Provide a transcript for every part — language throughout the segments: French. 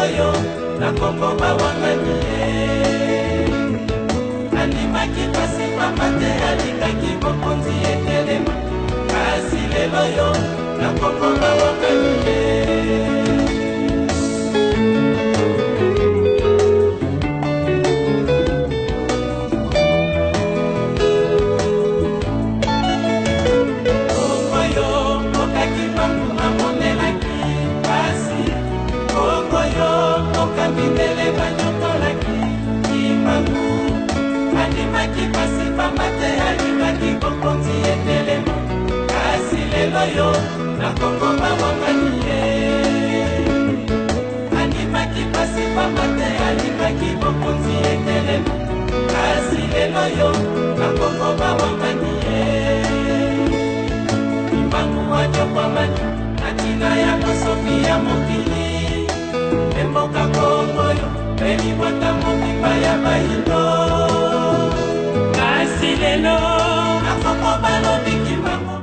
yo na Kongo bawangani andimaki pasi pamba te alingaki bokonzi etelema kasi lelo yo na Kongo bawangani Mindele banyotolaki imangu andimaki pasi pamba te alingaki bokonzi etelema kasi lelo yo na Kongo bawangani andimaki pasi pamba te alingaki bokonzi etelema kasi lelo yo na Kongo bawangani imangu wajokwamani atina ya kosofi ya mokili Mboka Kongo yo, beli bota mobimba ya bayindo kasi lelo, na Kongo balobi kimango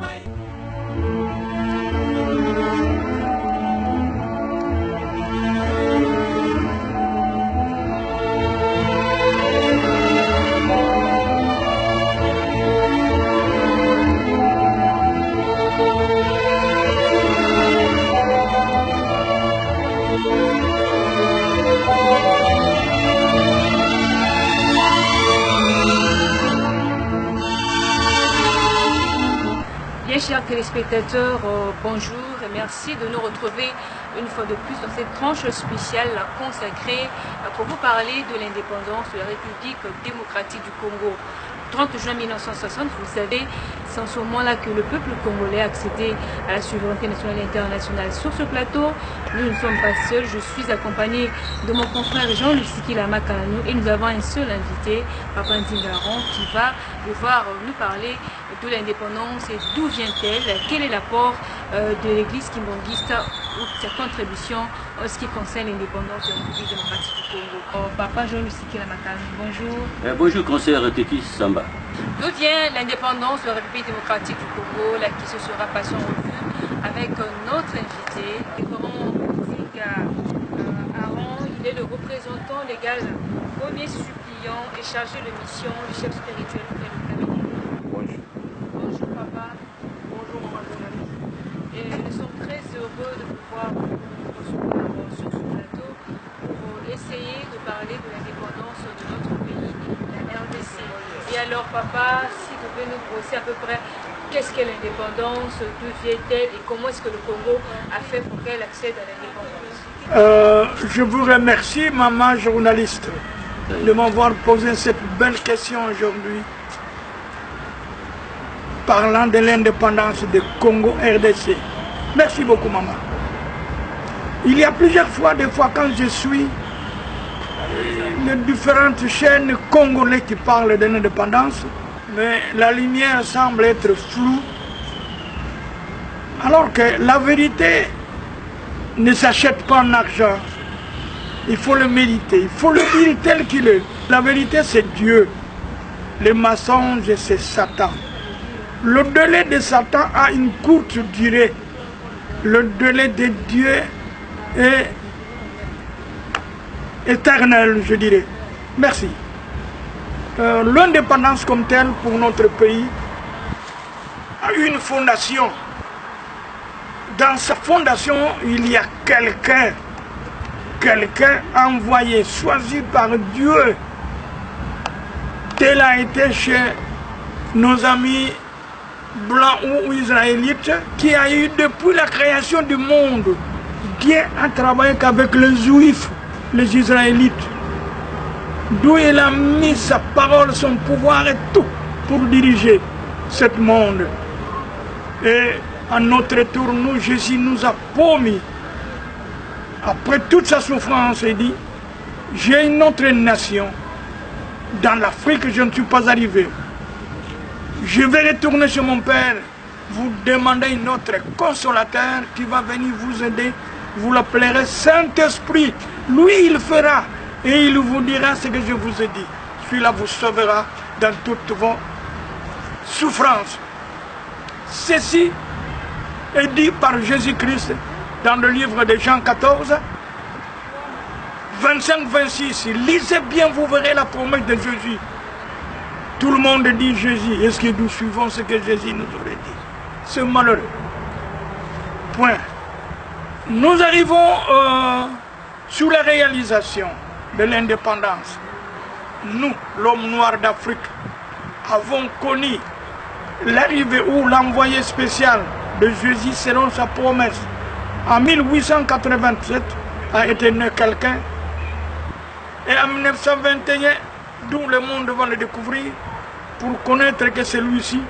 Bien chers téléspectateurs, bonjour et merci de nous retrouver une fois de plus dans cette tranche spéciale consacrée pour vous parler de l'indépendance de la République démocratique du Congo. 30 juin 1960, vous savez, c'est en ce moment-là que le peuple congolais a accédé à la souveraineté nationale et internationale. Sur ce plateau, nous ne sommes pas seuls, je suis accompagné de mon confrère Jean-Luc Lamakano et nous avons un seul invité, Papa Ndingaron, qui va devoir nous parler de l'indépendance et d'où vient-elle, quel est l'apport de l'église kimbangiste ou sa contribution en ce qui concerne l'indépendance de la République démocratique du Congo. Papa Jean-Luc Lamakano, bonjour. Bonjour, conseiller Tétis Samba. D'où vient l'indépendance de la République démocratique du Congo, là, qui se sera passée en revue avec notre invité, Aaron. Il est le représentant légal, premier suppliant et chargé de mission du chef spirituel de l'État. Bonjour. Bonjour papa. Bonjour maman journaliste. Et nous sommes très heureux de pouvoir vous recevoir sur ce plateau pour essayer de parler de l'indépendance de notre pays, la RDC. Et alors papa, si vous pouvez nous brosser à peu près qu'est-ce qu'est l'indépendance, d'où vient-elle et comment est-ce que le Congo a fait pour qu'elle accède à l'indépendance? Je vous remercie maman journaliste de m'avoir posé cette belle question aujourd'hui. Parlant de l'indépendance du Congo RDC. Merci beaucoup maman. Il y a plusieurs fois, quand je suis les différentes chaînes congolaises qui parlent de l'indépendance, mais la lumière semble être floue, alors que la vérité ne s'achète pas en argent. Il faut le méditer, il faut le dire tel qu'il est. La vérité c'est Dieu, le mensonge c'est Satan. Le délai de Satan a une courte durée. Le délai de Dieu est éternel, je dirais. Merci. L'indépendance comme telle pour notre pays a une fondation. Dans sa fondation, il y a quelqu'un envoyé, choisi par Dieu. Tel a été chez nos amis blancs ou israélites qui a eu depuis la création du monde. Dieu a travaillé qu'avec les juifs, les israélites. D'où il a mis sa parole, son pouvoir et tout pour diriger ce monde. Et à notre tour, nous, Jésus nous a promis, après toute sa souffrance, il dit, j'ai une autre nation. Dans l'Afrique, je ne suis pas arrivé. Je vais retourner chez mon Père, vous demander une autre consolateur qui va venir vous aider. Vous l'appellerez Saint-Esprit. Lui, il fera et il vous dira ce que je vous ai dit. Celui-là vous sauvera dans toutes vos souffrances. Ceci est dit par Jésus-Christ dans le livre de Jean 14. 25-26, lisez bien, vous verrez la promesse de Jésus. Tout le monde dit Jésus. Est-ce que nous suivons ce que Jésus nous aurait dit? C'est malheureux. Point. Nous arrivons sur la réalisation de l'indépendance. Nous, l'homme noir d'Afrique, avons connu l'arrivée ou l'envoyé spécial de Jésus selon sa promesse. En 1887 a été né quelqu'un, et en 1921, d'où le monde va le découvrir, pour connaître que celui-ci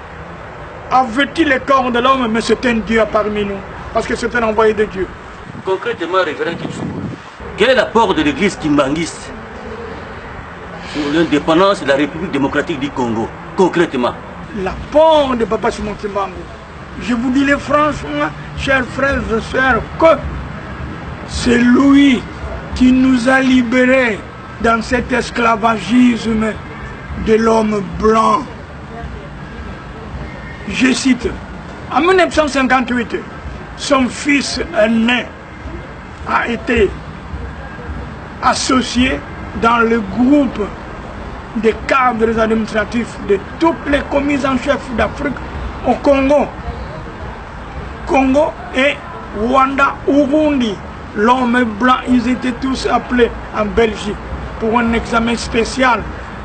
a vêtu le corps de l'homme, mais c'est un Dieu parmi nous, parce que c'est un envoyé de Dieu. Concrètement, révérend Kipsoukoulou, quel est l'apport de l'église kimbanguiste sur l'indépendance de la République démocratique du Congo, concrètement? L'apport de Papa Simon Kimbangu, je vous dis franchement, chers frères et sœurs, que c'est lui qui nous a libérés dans cet esclavagisme de l'homme blanc. Je cite, en 1958, son fils aîné a été associé dans le groupe des cadres administratifs de toutes les commises en chef d'Afrique au Congo. Congo et Rwanda, Urundi. L'homme blanc, ils étaient tous appelés en Belgique pour un examen spécial,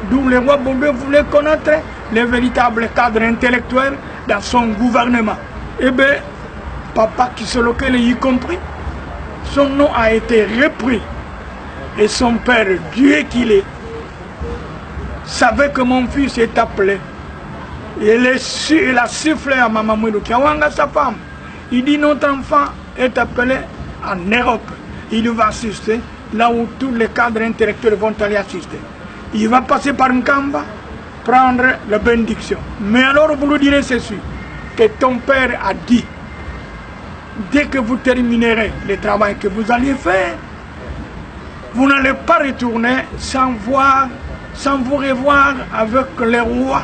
d'où le roi Baudouin voulait connaître les véritables cadres intellectuels dans son gouvernement. Eh bien, Papa Kisolokel y compris, son nom a été repris. Et son père, Dieu qu'il est, savait que mon fils est appelé. Il a sifflé à Maman Mouilou Kiawanga, sa femme. Il dit, notre enfant est appelé en Europe. Il va assister là où tous les cadres intellectuels vont aller assister. Il va passer par Nkamba, prendre la bénédiction. Mais alors vous lui direz ceci, que ton père a dit, dès que vous terminerez le travail que vous allez faire, vous n'allez pas retourner sans vous revoir avec le roi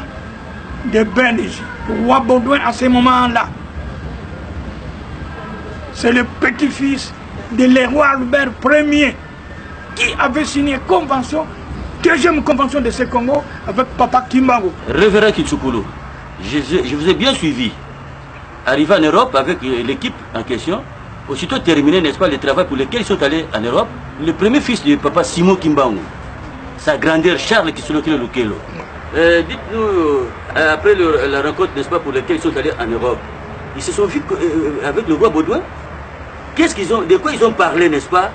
de Belgique, le roi Baudouin à ce moment-là. C'est le petit-fils de le roi Albert Ier qui avait signé convention, deuxième convention de ce Congo avec Papa Kimbangu. Révérend Kipsoukoulou, je vous ai bien suivi. Arrivé en Europe avec l'équipe en question, aussitôt terminé, n'est-ce pas, le travail pour lequel ils sont allés en Europe, le premier fils de Papa Simon Kimbangu, sa grandeur Charles Kisolokelo Lukelo. Dites-nous, après la rencontre, n'est-ce pas, pour laquelle ils sont allés en Europe, ils se sont vus avec le roi Baudouin. De quoi ils ont parlé, n'est-ce pas,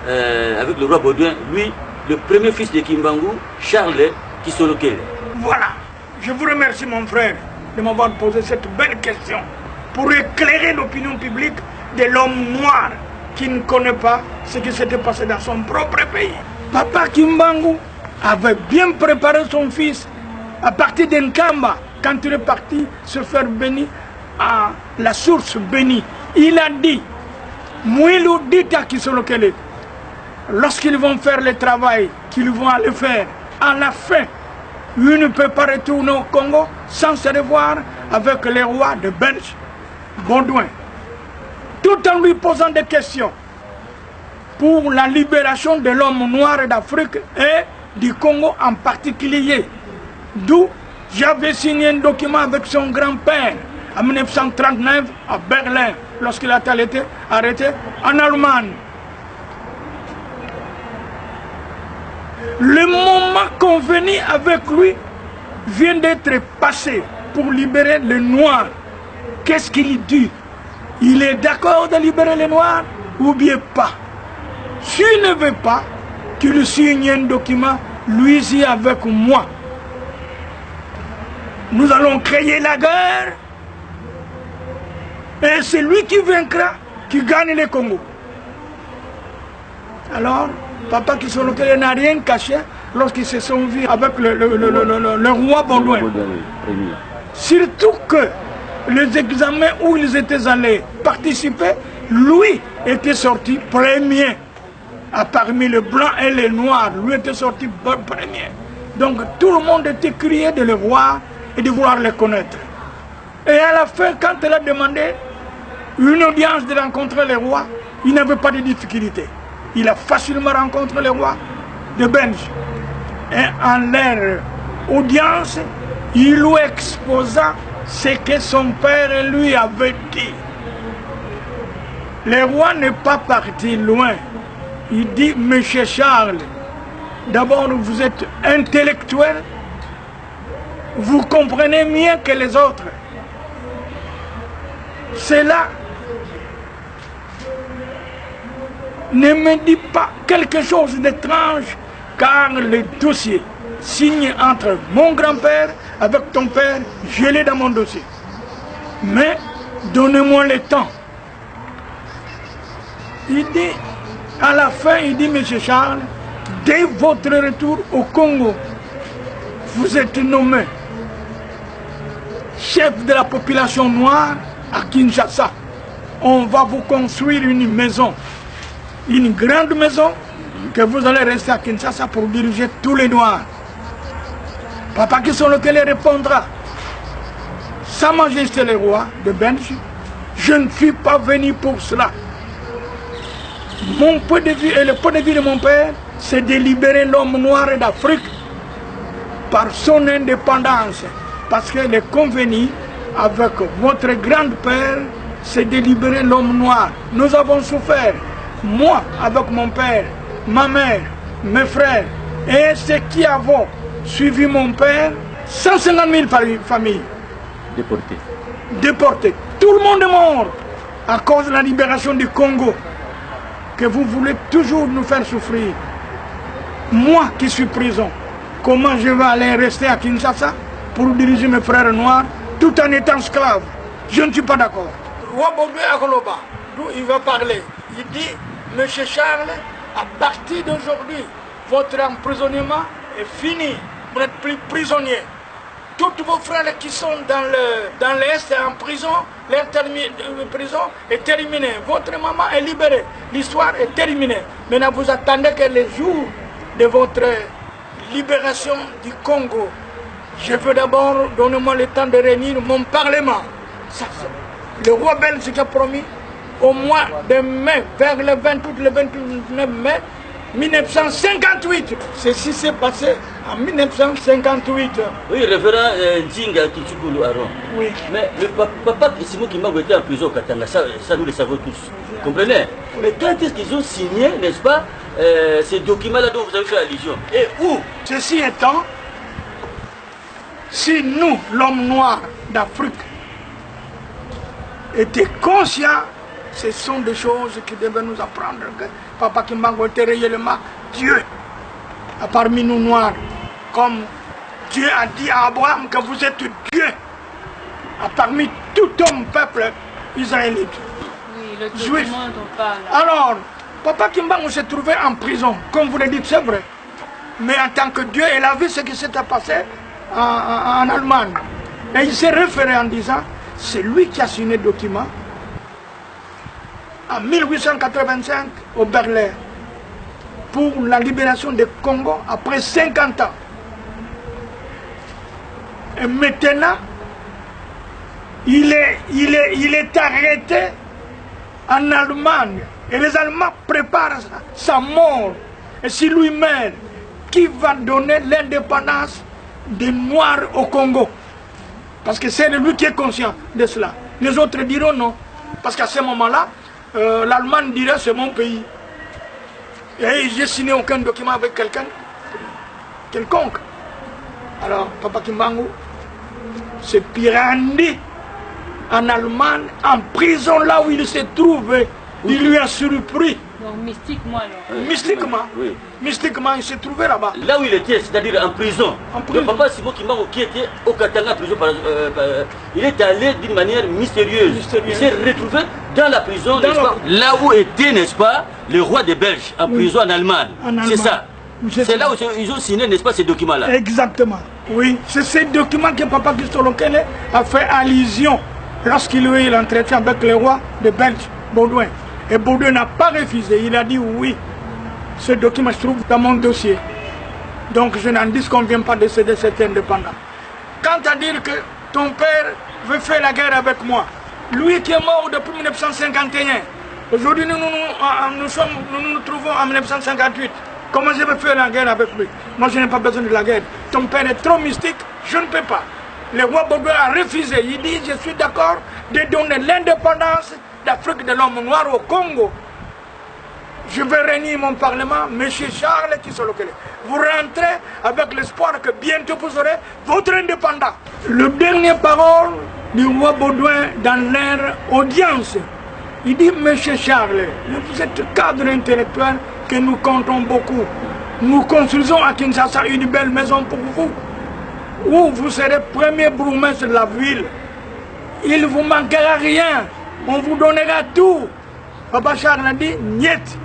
avec le roi Baudouin, lui, le premier fils de Kimbangu, Charles Kisolokelo. Voilà, je vous remercie mon frère de m'avoir posé cette belle question pour éclairer l'opinion publique de l'homme noir qui ne connaît pas ce qui s'était passé dans son propre pays. Papa Kimbangu avait bien préparé son fils à partir d'Nkamba quand il est parti se faire bénir à la source bénie. Il a dit, Mouilou dit à Kisolokele, lorsqu'ils vont faire le travail qu'ils vont aller faire, à la fin, lui ne peut pas retourner au Congo sans se revoir avec les rois de Belge, Baudouin, tout en lui posant des questions pour la libération de l'homme noir d'Afrique et du Congo en particulier. D'où j'avais signé un document avec son grand-père en 1939 à Berlin, lorsqu'il a été arrêté en Allemagne. Le moment convenu avec lui vient d'être passé pour libérer les Noirs. Qu'est-ce qu'il dit? Il est d'accord de libérer les Noirs ou bien pas? S'il ne veut pas, qu'il signe un document, lui y avec moi. Nous allons créer la guerre et c'est lui qui vaincra, qui gagne le Congo. Alors, Papa Kisolokele n'a rien caché lorsqu'ils se sont vus avec le roi Baudouin. Surtout que les examens où ils étaient allés participer, lui était sorti premier. Parmi les blancs et les noirs, lui était sorti premier. Donc tout le monde était crié de le voir et de vouloir le connaître. Et à la fin, quand elle a demandé une audience de rencontrer le roi, il n'avait pas de difficulté. il a facilement rencontré le roi de Belge. Et en leur audience, il lui exposa ce que son père lui avait dit. Le roi n'est pas parti loin. Il dit, Monsieur Charles, d'abord vous êtes intellectuel, vous comprenez mieux que les autres. Cela ne me dit pas quelque chose d'étrange, car le dossier signé entre mon grand-père avec ton père, je l'ai dans mon dossier. Mais donnez-moi le temps. Il dit, à la fin, il dit, Monsieur Charles, dès votre retour au Congo, vous êtes nommé chef de la population noire à Kinshasa. On va vous construire une maison, une grande maison, que vous allez rester à Kinshasa pour diriger tous les Noirs. Papa Kisolokelé répondra, Sa Majesté le roi de Belge, je ne suis pas venu pour cela. Mon point de vue et le point de vue de mon père, c'est de libérer l'homme noir d'Afrique par son indépendance. Parce que le convenu avec votre grand-père, c'est de libérer l'homme noir. Nous avons souffert, moi avec mon père, ma mère, mes frères, et ceux qui avons suivi mon père, 150 000 familles Déportés. Déportées. Tout le monde est mort à cause de la libération du Congo, que vous voulez toujours nous faire souffrir. Moi qui suis prison, comment je vais aller rester à Kinshasa pour diriger mes frères noirs tout en étant esclave? Je ne suis pas d'accord. Roi Baudouin Akoloba, d'où il va parler, il dit, Monsieur Charles, à partir d'aujourd'hui, votre emprisonnement est fini. Vous n'êtes plus prisonnier. Tous vos frères qui sont dans l'Est en prison, leur prison est terminée. Votre maman est libérée. L'histoire est terminée. Maintenant, vous attendez que le jour de votre libération du Congo, je veux d'abord, donnez-moi le temps de réunir mon parlement. Le roi belge qui a promis au mois de mai, vers le 28, le 29 mai 1958. Ceci s'est passé en 1958. Oui, révérend Nzinga Kitchukulu Aron. Oui. Mais le papa Simon Kimbangu était en prison au Katanga, ça nous le savons tous. Comprenez? Mais quand est-ce qu'ils ont signé, n'est-ce pas, ces documents-là dont vous avez fait allusion? Et où? Ceci étant, si nous, l'homme noir d'Afrique, était conscient, ce sont des choses qui devaient nous apprendre que Papa Kimbangu était réellement Dieu parmi nous noirs. Comme Dieu a dit à Abraham que vous êtes Dieu parmi tout homme, peuple israélite. Oui, le Juif. document dont on parle. Alors, Papa Kimbangu s'est trouvé en prison, comme vous le dites, c'est vrai. Mais en tant que Dieu, il a vu ce qui s'était passé en Allemagne. Et il s'est référé en disant, c'est lui qui a signé le document en 1885 au Berlin pour la libération du Congo après 50 ans. Et maintenant, il est arrêté en Allemagne. Et les Allemands préparent sa mort. Et si lui meurt, qui va donner l'indépendance des Noirs au Congo? Parce que c'est lui qui est conscient de cela. Les autres diront non. Parce qu'à ce moment-là, l'Allemagne dirait c'est mon pays. Et j'ai signé aucun document avec quelconque. Alors, Papa Kimbangu s'est piranné en Allemagne, en prison là où il se trouvait. Il lui a surpris. Donc mystiquement alors. Mystiquement. Oui. Mystiquement, il s'est trouvé là-bas. Là où il était, c'est-à-dire en prison. En prison. Le papa Simon Kimbangu qui était au Katanga en prison, il est allé d'une manière mystérieuse. Il s'est retrouvé dans la prison, n'est-ce pas? Là où était, n'est-ce pas, le roi des Belges, en prison en Allemagne. C'est ça. C'est là où ils ont signé, n'est-ce pas, ces documents-là? Exactement. Oui, c'est ces documents que Papa Kisolokelé a fait allusion lorsqu'il a eu l'entretien avec le roi de Belge, Baudouin. Et Baudouin n'a pas refusé, il a dit oui. Ce document se trouve dans mon dossier. Donc je n'en disconviens pas de céder cet indépendant. Quant à dire que ton père veut faire la guerre avec moi, lui qui est mort depuis 1951, Aujourd'hui, nous nous trouvons en 1958. Comment je vais faire la guerre avec lui? Moi, je n'ai pas besoin de la guerre. Ton père est trop mystique, je ne peux pas. Le roi Baudouin a refusé. Il dit, je suis d'accord de donner l'indépendance d'Afrique de l'homme noir au Congo. Je vais réunir mon parlement, M. Charles Kisolokele. Vous rentrez avec l'espoir que bientôt vous aurez votre indépendance. Le dernier parole du roi Baudouin dans leur audience, il dit, M. Charles, vous êtes cadre intellectuel que nous comptons beaucoup. Nous construisons à Kinshasa une belle maison pour vous, où vous serez premier bourgmestre de la ville. Il ne vous manquera rien, on vous donnera tout. Papa Charles a dit, niet.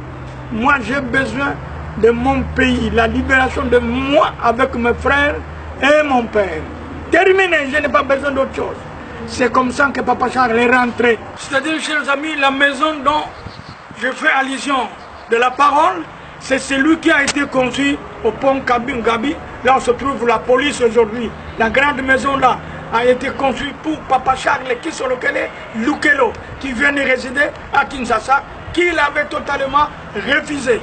Moi, j'ai besoin de mon pays, la libération de moi avec mes frères et mon père. Terminé, je n'ai pas besoin d'autre chose. C'est comme ça que Papa Charles est rentré. C'est-à-dire, chers amis, la maison dont je fais allusion de la parole, c'est celui qui a été construit au pont Kabingabi. Là où se trouve la police aujourd'hui. La grande maison là a été construite pour Papa Charles Kisolokele Lukelo, qui vient de résider à Kinshasa, qui l'avait totalement refusé.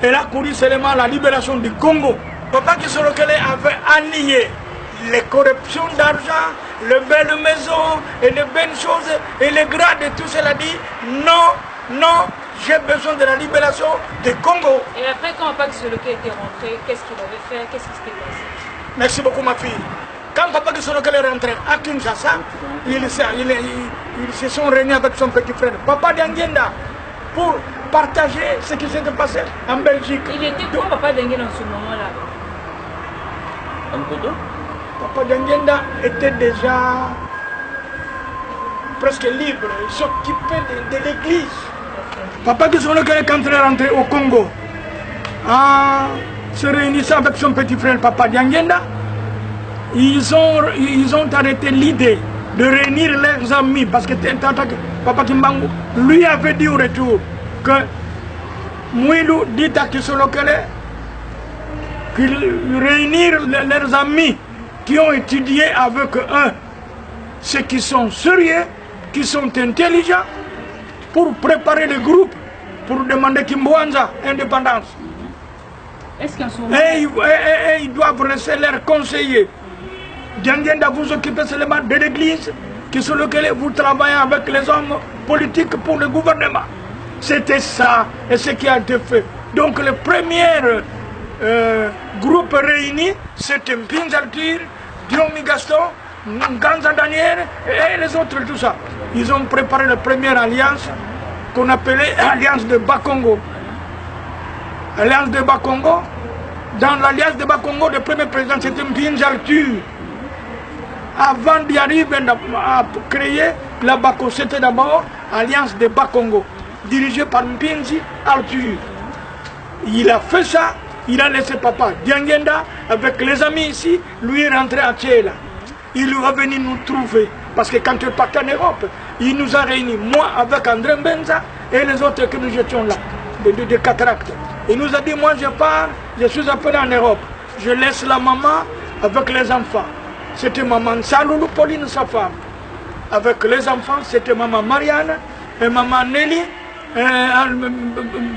Elle a couru seulement la libération du Congo. Papa Kisolokele avait allié les corruptions d'argent, les belles maisons et les belles choses et les grades et tout cela dit non, non, j'ai besoin de la libération du Congo. Et après, quand Papa Kisolokele était rentré, qu'est-ce qu'il avait fait? Qu'est-ce qui s'était passé? Merci beaucoup, ma fille. Quand Papa Kisolokele est rentré à Kinshasa, ils se sont réunis avec son petit frère, Papa Dianguenda, pour partager ce qui s'était passé en Belgique. Il était quoi, Papa Dianguenda, en ce moment-là? Papa Dianguenda était déjà presque libre, il s'occupait de l'église. Papa Kisolokele, quand il est rentré au Congo, se réunissant avec son petit frère Papa Dianguenda, ils ont arrêté l'idée de réunir leurs amis parce que Papa Kimbangu lui avait dit au retour que Mouilou dit à Kisolokele qu'il réunir leurs amis qui ont étudié avec eux, ceux qui sont sérieux, qui sont intelligents, pour préparer le groupe, pour demander Kimbouanza indépendance. Est-ce qu'en ce moment... Et ils doivent rester leurs conseillers. Dianguenda, vous occupez seulement de l'église, Kisolokele, vous travaillez avec les hommes politiques pour le gouvernement. C'était ça, et ce qui a été fait. Donc le premier groupe réuni, c'était Mpinzaltir, Diomi Gaston, Nganza Daniel et les autres, tout ça. Ils ont préparé la première alliance qu'on appelait Alliance de Bas-Congo. Alliance de Bas-Congo. Dans l'Alliance de Bas-Congo, le premier président c'était Mpinzaltir. Avant d'y arriver à créer la Bako, c'était d'abord Alliance de Bas-Congo, dirigée par Mpinzi Arthur. Il a fait ça, il a laissé Papa Dianguenda avec les amis ici, lui est rentré à Tchéla. Il va venir nous trouver, parce que quand il partait en Europe, il nous a réunis, moi avec André Benza et les autres que nous étions là, de cataracte. Il nous a dit, moi je pars, je suis appelé en Europe, je laisse la maman avec les enfants. C'était maman Saloulou Pauline, sa femme. Avec les enfants, c'était maman Marianne et maman Nelly,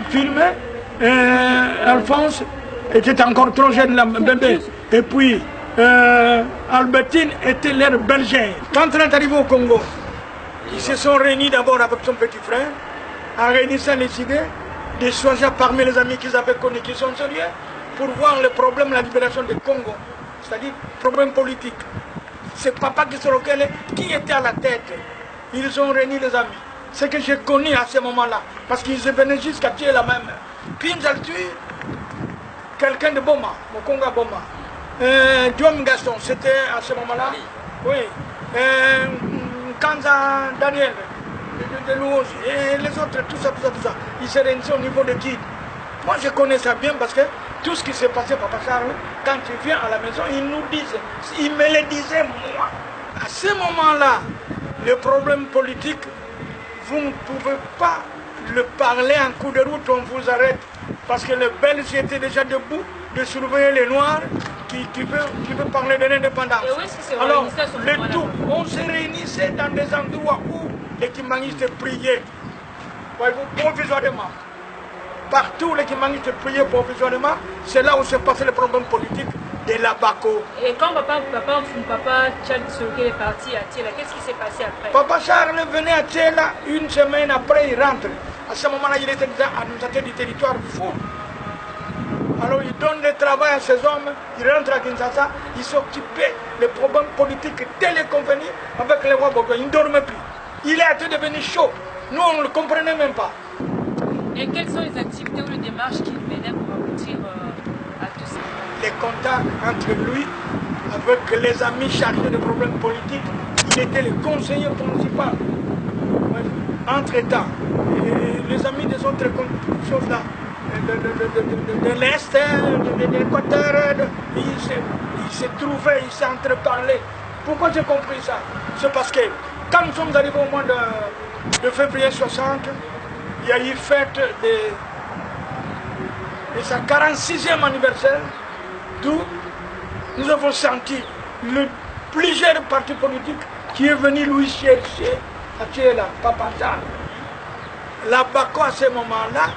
filmé, Alphonse était encore trop jeune, la bébé. Et puis, Albertine était leur belgien. Quand on est arrivé au Congo, ils se sont réunis d'abord avec son petit frère, en réunissant les idées, de choisir parmi les amis qu'ils avaient connus, qui sont sérieux, pour voir le problème de la libération du Congo. C'est-à-dire problème politique. C'est Papa Kisolokele qui était à la tête. Ils ont réuni les amis. Ce que j'ai connu à ce moment-là, parce qu'ils venaient jusqu'à tuer la même. Pinzaltu, quelqu'un de Boma, Mokonga Boma. Diom Gaston, c'était à ce moment-là. Oui. Kanza Daniel, de Louos, et les autres, tout ça. Ils se réunissaient au niveau de guide. Moi, je connais ça bien parce que tout ce qui s'est passé, Papa Charles, quand il vient à la maison, il nous disait, il me le disait moi. À ce moment-là, le problème politique, vous ne pouvez pas le parler en coup de route, on vous arrête. Parce que les Belges étaient déjà debout de surveiller les Noirs qui veulent parler de l'indépendance. Alors, le tout, on se réunissait dans des endroits où les Kimbanguistes priaient. voyez-vous, provisoirement. Partout, les Kimbanguistes priaient provisoirement. C'est là où se passait le problème politique de l'Abako. Et quand papa Charles Soloké est parti à Thiela, qu'est-ce qui s'est passé après? Papa Charles venait à Thiela, une semaine après, il rentre. À ce moment-là, il était déjà administrateur du territoire fou. Alors, il donne le travail à ces hommes, il rentre à Kinshasa, il s'occupait des problèmes politiques dès les convenus avec les rois Bourgogne. Il ne dormait plus. Il est devenu chaud. Nous, on ne le comprenait même pas. Et quelles sont les activités ou les démarches qu'il menait pour aboutir à tout ça? Les contacts entre lui, avec les amis chargés de problèmes politiques, il était le conseiller principal. Entre-temps, les amis des autres choses là, de l'Est, de l'Équateur, ils se trouvaient, ils s'entreparlaient. Pourquoi j'ai compris ça? C'est parce que quand nous sommes arrivés au mois de février 60, il y a eu fête de sa 46e anniversaire, d'où nous avons senti le plusieurs partis politiques qui est venu lui chercher à Thiela, Papa Charles. La BACO à ce moment-là,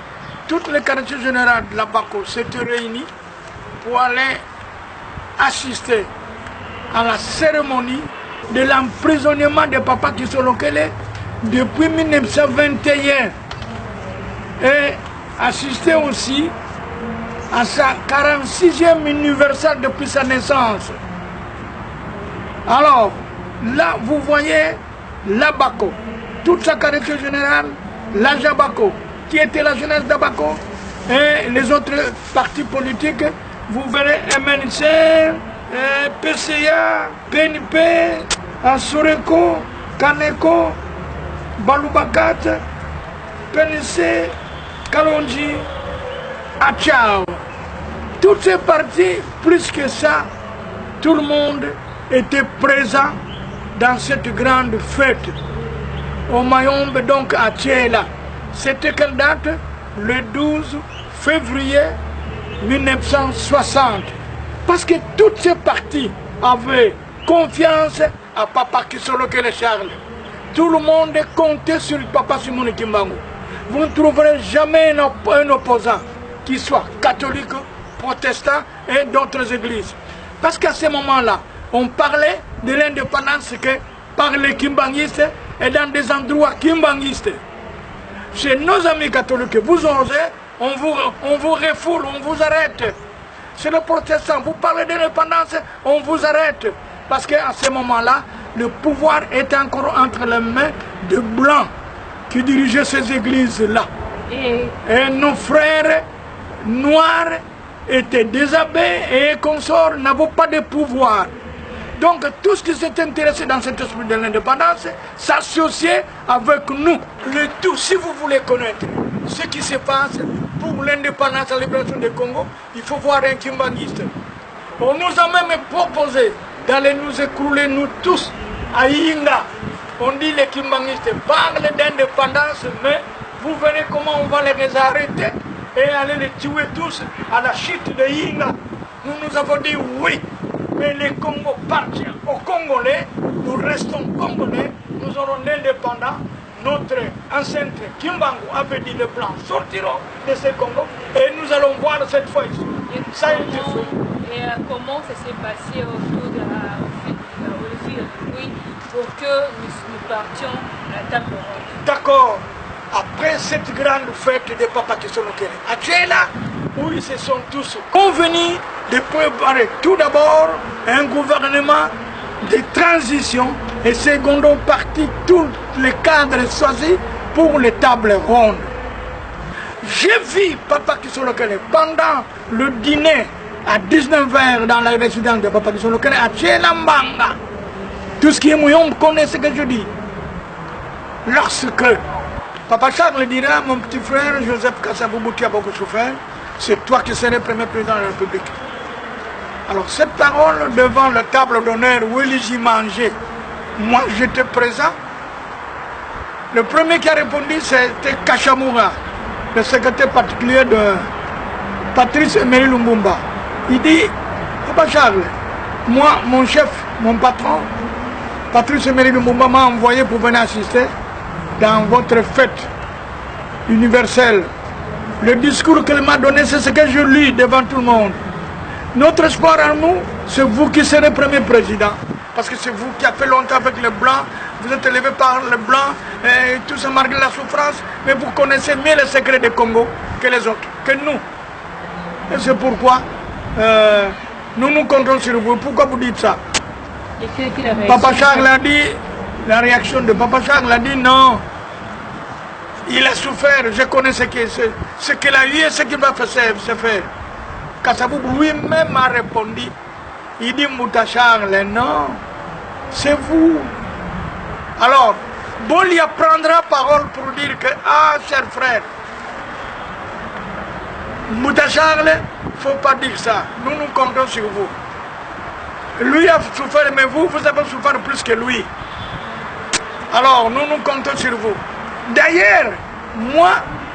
toutes les quartiers générales de la BACO s'étaient réunis pour aller assister à la cérémonie de l'emprisonnement de Papa Kisolokele depuis 1921 et assister aussi à sa 46e anniversaire depuis sa naissance. Alors, là, vous voyez la BACO, toute sa quartier générale, la Jabako, qui était la jeunesse d'Abaco, et les autres partis politiques, vous verrez MNC, PCA, PNP, Asureko, Kaneko, Balubakat, PNC, Kalonji, Achao. Toutes ces partis, plus que ça, tout le monde était présent dans cette grande fête. Au Mayombe, donc à Thiela. C'était quelle date? Le 12 février 1960. Parce que toutes ces parties avaient confiance à Papa Kisolokele Charles. Tout le monde comptait sur Papa Simone Kimbangu. Vous ne trouverez jamais un opposant qui soit catholique, protestant et d'autres églises. Parce qu'à ce moment-là, on parlait de l'indépendance que par les kimbanguistes et dans des endroits kimbanguistes. Chez nos amis catholiques, vous osez, on vous refoule, on vous arrête. Chez les protestants, vous parlez d'indépendance, on vous arrête. Parce qu'à ce moment-là, le pouvoir était encore entre les mains de Blancs qui dirigeaient ces églises-là. Et nos frères noirs étaient déshabillés et consorts n'avaient pas de pouvoir. Donc tout ce qui s'est intéressé dans cet esprit de l'indépendance s'associait avec nous. Le tout, si vous voulez connaître ce qui se passe pour l'indépendance et la libération du Congo, il faut voir un kimbanguiste. On nous a même proposé d'aller nous écrouler, nous tous, à Yinga. On dit les kimbanguistes parlent d'indépendance, mais vous verrez comment on va les arrêter et aller les tuer tous à la chute de Yinga. Nous avons dit oui. Mais les Congo appartient aux Congolais, nous restons Congolais, nous aurons l'indépendance. Notre ancêtre Kimbangu avait dit les Blancs sortiront de ce Congo et nous allons voir cette fois ici. Ça a été fait. Et comment ça s'est passé autour de au fil de nuit pour que nous partions à la table ronde? D'accord. Après cette grande fête de Papa Kisolokele, à Thiela, où ils se sont tous convenus de préparer tout d'abord un gouvernement de transition et secondo parti tous les cadres choisis pour les tables rondes. J'ai vu Papa Kisolokele pendant le dîner à 19h dans la résidence de Papa Kisolokele à Thiela Mbanga. Tout ce qui est mouillon connaît ce que je dis. Lorsque Papa Charles dira, mon petit frère Joseph Kasavubu qui a beaucoup souffert, c'est toi qui serais le premier président de la République. Alors cette parole devant la table d'honneur où ils y mangeaient, moi j'étais présent. Le premier qui a répondu c'était Kachamura, le secrétaire particulier de Patrice Emery Lumumba. Il dit, Papa Charles, moi, mon chef, mon patron, Patrice Emery Lumumba m'a envoyé pour venir assister dans votre fête. universel. Le discours qu'elle m'a donné, c'est ce que je lis devant tout le monde. Notre espoir en nous, c'est vous qui serez premier président. Parce que c'est vous qui avez fait longtemps avec les Blancs, vous êtes élevé par les Blancs, et tout ça malgré la souffrance, mais vous connaissez mieux les secrets du Congo que les autres, que nous. Et c'est pourquoi nous nous comptons sur vous. Pourquoi vous dites ça? Papa Charles a dit, la réaction de Papa Charles a dit non. Il a souffert, je connais ce qu'il a eu et ce qu'il va se faire. Kassabou lui-même a répondu. Il dit Mouta Charles, non, c'est vous. Alors, Bolia prendra parole pour dire que, ah, cher frère, Mouta Charles, il ne faut pas dire ça. Nous nous comptons sur vous. Lui a souffert, mais vous avez souffert plus que lui. Alors, nous nous comptons sur vous. D'ailleurs, moi,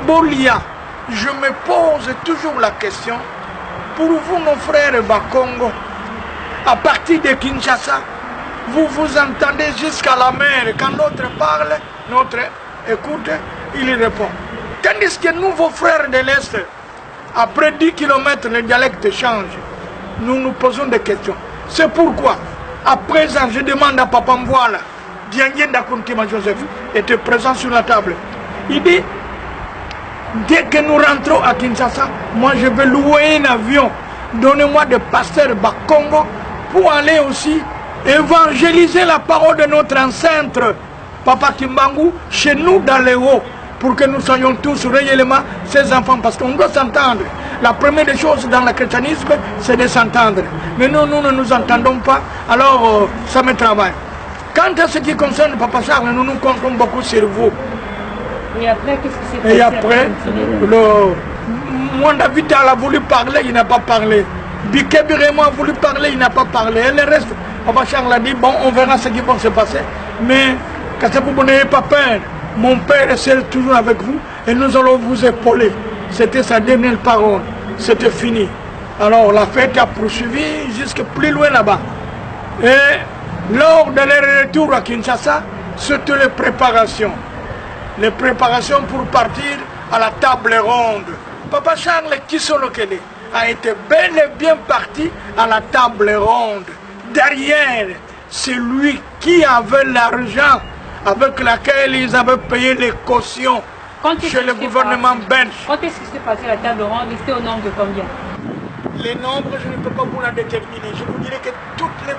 Bolia, je me pose toujours la question, pour vous, nos frères Bakongo, à partir de Kinshasa, vous vous entendez jusqu'à la mer. Quand l'autre parle, notre écoute, il répond. Tandis que nous, vos frères de l'Est, après 10 km, le dialecte change. Nous nous posons des questions. C'est pourquoi, à présent, je demande à Papa Mvoala, Diangien Dakuntima Joseph, était présent sur la table. Il dit, dès que nous rentrons à Kinshasa, moi je vais louer un avion. Donnez-moi des pasteurs Bakongo pour aller aussi évangéliser la parole de notre ancêtre, Papa Kimbangu, chez nous dans les hauts, pour que nous soyons tous réellement ses enfants, parce qu'on doit s'entendre. La première des choses dans le christianisme, c'est de s'entendre. Mais nous ne nous entendons pas, alors ça me travaille. Quant à ce qui concerne Papa Charles, nous nous comptons beaucoup sur vous. Et après, qu'est-ce qui s'est passé? Et après, moi David a voulu parler, il n'a pas parlé. Bikebi Raymond a voulu parler, il n'a pas parlé. Et le reste, Papa Charles a dit, bon, on verra ce qui va se passer. Mais, vous n'ayez pas peur. Mon père est toujours avec vous et nous allons vous épauler. C'était sa dernière parole. C'était fini. Alors, la fête a poursuivi jusque plus loin là-bas. Et lors de leur retour à Kinshasa, c'était les préparations. Les préparations pour partir à la table ronde. Papa Charles Kisolokele a été bel et bien parti à la table ronde. Derrière, c'est lui qui avait l'argent avec laquelle ils avaient payé les cautions chez le gouvernement belge. Quand est-ce que s'est passé la table ronde? C'était au nombre de combien? Les nombres, je ne peux pas vous la déterminer. Je vous dirais que toutes les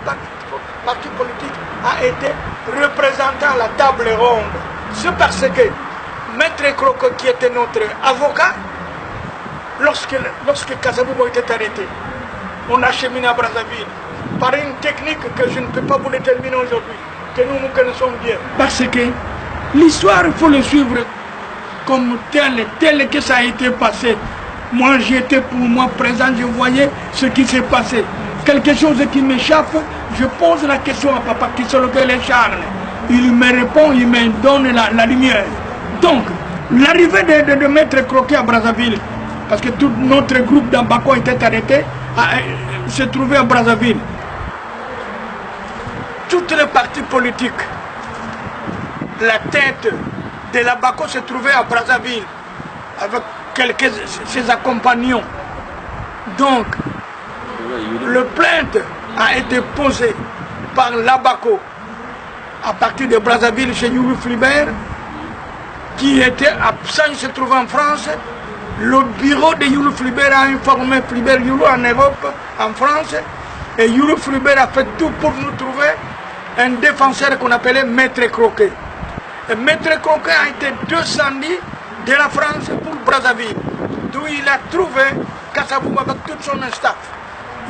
partis politiques ont été représentés à la table ronde. C'est parce que Maître Kroko, qui était notre avocat, lorsque Kasavubo était arrêté, on a cheminé à Brazzaville par une technique que je ne peux pas vous déterminer aujourd'hui, que nous connaissons bien. Parce que l'histoire, il faut le suivre comme tel que ça a été passé. Moi, j'étais pour moi présent, je voyais ce qui s'est passé. Quelque chose qui m'échappe, je pose la question à Papa Kisolokele Charles. Il me répond, il me donne la lumière. Donc, l'arrivée de Maître Croquet à Brazzaville, parce que tout notre groupe d'Ambako était arrêté, se trouvait à Brazzaville. Toutes les partis politiques, la tête de l'Ambako se trouvait à Brazzaville, avec quelques ses accompagnants. Donc, le plainte a été posée par l'Ambako à partir de Brazzaville chez Youlou Flibert, qui était absent, il se trouvait en France. Le bureau de Youlou Flibert a informé Flibert Youlou en Europe, en France, et Youlou Flibert a fait tout pour nous trouver un défenseur qu'on appelait Maître Croquet. Et Maître Croquet a été descendu de la France pour Brazzaville, d'où il a trouvé Kassabou avec tout son staff.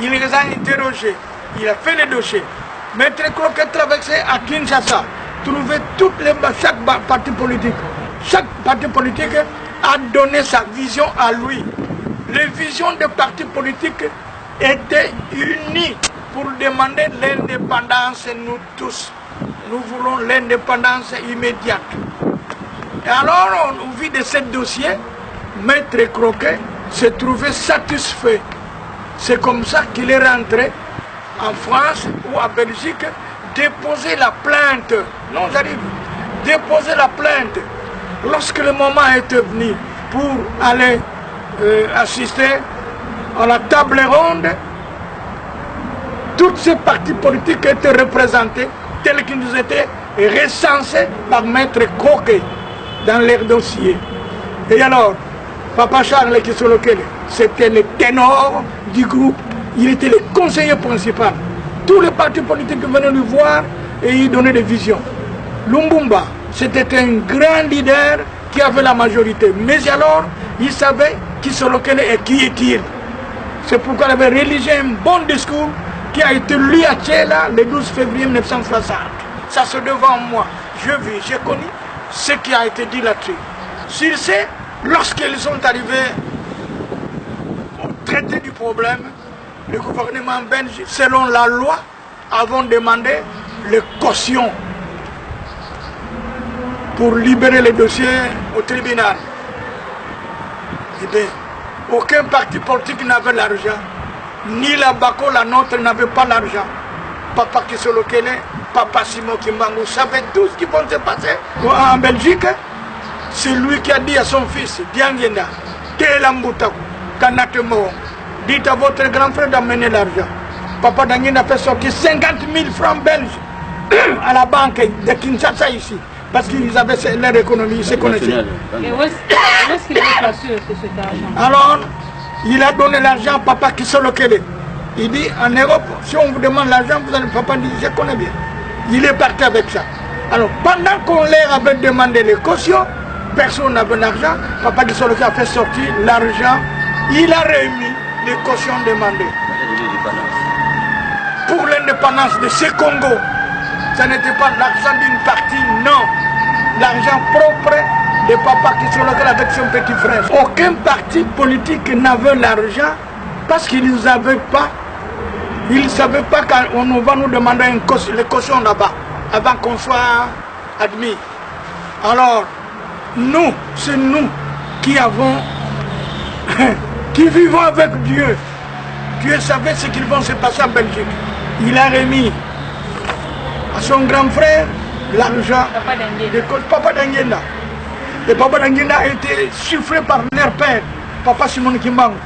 Il les a interrogés, il a fait les dossiers. Maître Croquet traversait à Kinshasa, trouvait chaque parti politique. Chaque parti politique a donné sa vision à lui. Les visions des partis politiques étaient unies pour demander l'indépendance, nous tous. Nous voulons l'indépendance immédiate. Et alors, au vu de ce dossier, Maître Croquet se trouvait satisfait. C'est comme ça qu'il est rentré en France ou en Belgique, déposer la plainte. Non, j'arrive. Déposer la plainte lorsque le moment était venu pour aller assister à la table ronde, toutes ces partis politiques étaient représentés tels qu'ils nous étaient recensés par Maître Croquet dans leur dossier. Et alors, Papa Charles Kisolokele, c'était le ténor du groupe, il était le conseiller principal. Tous les partis politiques venaient lui voir et lui donnaient des visions. Lumbumba, c'était un grand leader qui avait la majorité. Mais alors, il savait Kisolokele et qui est-il. C'est pourquoi il avait rédigé un bon discours qui a été lu à Tchela le 12 février 1960. Ça c'est devant moi. Je vis, j'ai connu ce qui a été dit là-dessus. Sur ce, lorsqu'ils sont arrivés au traité du problème, le gouvernement belge, selon la loi, avons demandé les cautions pour libérer les dossiers au tribunal. Eh bien, aucun parti politique n'avait l'argent. Ni la Bako, la nôtre, n'avait pas l'argent. Papa Kisolokele, Papa Simon Kimbangu savait tout ce qui va se passer en Belgique. C'est lui qui a dit à son fils, Diangenda, Telambutaku, Kanatemo, dites à votre grand frère d'amener l'argent. Papa Dangenda a fait sortir 50 000 francs belges à la banque de Kinshasa ici. Parce qu'ils avaient leur économie, ils se connaissaient. Et où est-ce qu'il avait placé cet argent? Alors, il a donné l'argent à Papa Kisolokele. Il dit, en Europe, si on vous demande l'argent, vous allez, Papa dit, je connais bien. Il est parti avec ça. Alors, pendant qu'on leur avait demandé les cautions, personne n'avait l'argent. Papa Kisolokele a fait sortir l'argent. Il a remis les cautions demandées. Pour l'indépendance de ce Congo, ça n'était pas l'argent d'une partie, non. L'argent propre de Papa Kisolokele avec son petit frère. Aucun parti politique n'avait l'argent parce qu'ils ne savaient pas. Ils ne savaient pas qu'on va nous demander les cautions là-bas avant qu'on soit admis. Alors, nous, c'est nous qui avons, qui vivons avec Dieu. Dieu savait ce qu'il va se passer en Belgique. Il a remis à son grand frère l'argent de Papa Dangenda. Et Papa Dangenda a été suffré par leur père, Papa Simon Kimbangu.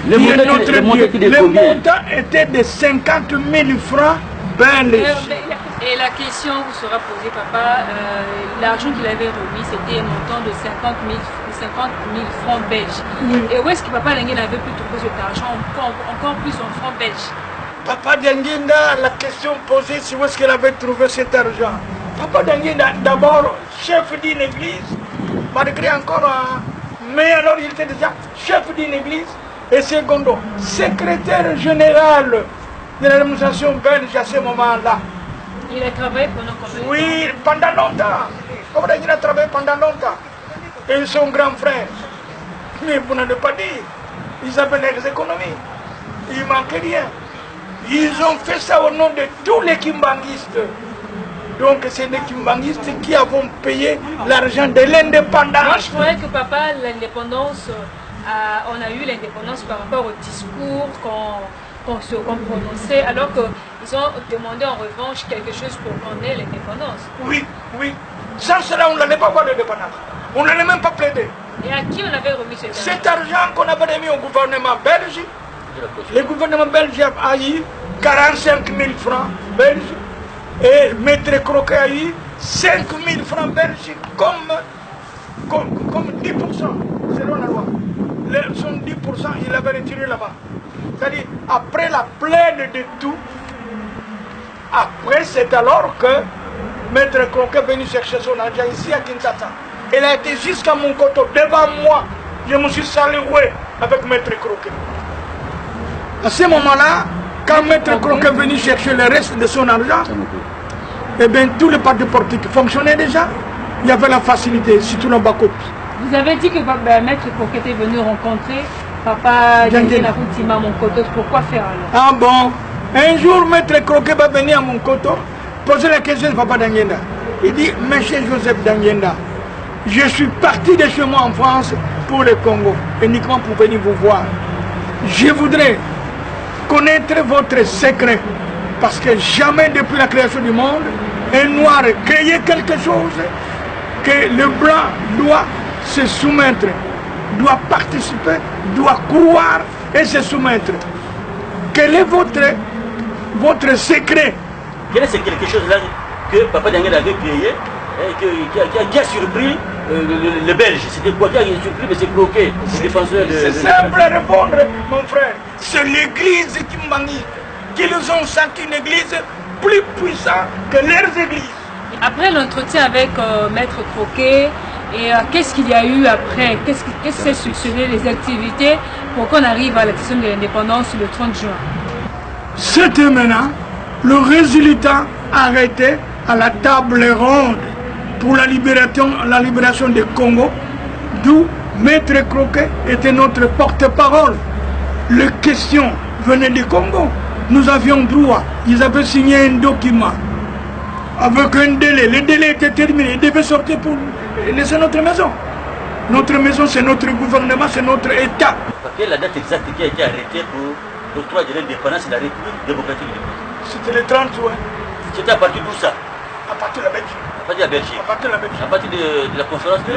Le montant était de 50 000 francs belges. Et la question vous sera posée, papa, l'argent qu'il avait remis, c'était un montant de 50 000 francs belges. Oui. Et où est-ce que Papa Dangenda avait pu trouver cet argent, encore plus en francs belges? Papa Dangenda, la question posée, c'est où est-ce qu'il avait trouvé cet argent. Papa Dangenda, d'abord chef d'une église, malgré encore, mais alors il était déjà chef d'une église. Et secondo, secrétaire général de l'administration belge à ce moment-là. Il a travaillé pendant combien de temps? Oui, pendant longtemps. Il a travaillé pendant longtemps. Et son grand frère. Mais vous n'avez pas dit. Ils avaient leurs économies. Il ne manquait rien. Ils ont fait ça au nom de tous les kimbanguistes. Donc c'est les kimbanguistes qui avons payé l'argent de l'indépendance. Moi je croyais que papa, l'indépendance... on a eu l'indépendance par rapport au discours qu'on prononçait, alors qu'ils ont demandé en revanche quelque chose pour qu'on ait l'indépendance. Oui, oui. Sans cela, on n'allait pas voir l'indépendance. On n'allait même pas plaider. Et à qui on avait remis cet argent? Cet argent qu'on avait remis au gouvernement belge, le gouvernement belge a eu 45 000 francs belges et Maître Croquet a eu 5 000 francs belges comme 10% selon la loi. Son 10%, il avait retiré là-bas. C'est-à-dire, après la plainte de tout, après, c'est alors que Maître Croquet est venu chercher son argent ici à Kinshasa. Il a été jusqu'à mon côté, devant moi. Je me suis salué avec Maître Croquet. À ce moment-là, quand Maître Croquet est venu chercher le reste de son argent, eh bien, tous les partis politiques fonctionnaient déjà. Il y avait la facilité, surtout le Bako. Vous avez dit que Maître Croquet était venu rencontrer Papa Dangenda à Monkoto. Pourquoi faire alors? Ah bon? Un jour, Maître Croquet va venir à Monkoto, poser la question de Papa Dangenda. Il dit, Monsieur Joseph Dangenda, je suis parti de chez moi en France pour le Congo, uniquement pour venir vous voir. Je voudrais connaître votre secret, parce que jamais depuis la création du monde, un noir créait quelque chose que le blanc doit se soumettre, doit participer, doit croire et se soumettre. Quel est votre secret? Quel est ce quelque chose là que Papa Dangé avait créé et qui a surpris les Belges? C'était quoi qui a surpris M. Croquet, le défenseur de... C'est simple à répondre, mon frère. C'est l'église Kimbangui. Qu'ils ont senti une église plus puissante que leurs églises. Après l'entretien avec Maître Croquet, et qu'est-ce qu'il y a eu après? Qu'est-ce qui s'est succédé, les activités pour qu'on arrive à la question de l'indépendance le 30 juin? C'était maintenant le résultat arrêté à la table ronde pour la libération du Congo, d'où Maître Croquet était notre porte-parole. Les questions venaient du Congo. Nous avions droit, ils avaient signé un document avec un délai. Le délai était terminé, ils devaient sortir pour laisser notre maison. Notre maison, c'est notre gouvernement, c'est notre État. Quelle est la date exacte qui a été arrêtée pour l'octroi de l'indépendance de la République démocratique du Congo? C'était le 30 juin. C'était à partir d'où ça? À partir de la Belgique. À partir de la Belgique. À partir de la Belgique. À partir de la conférence de...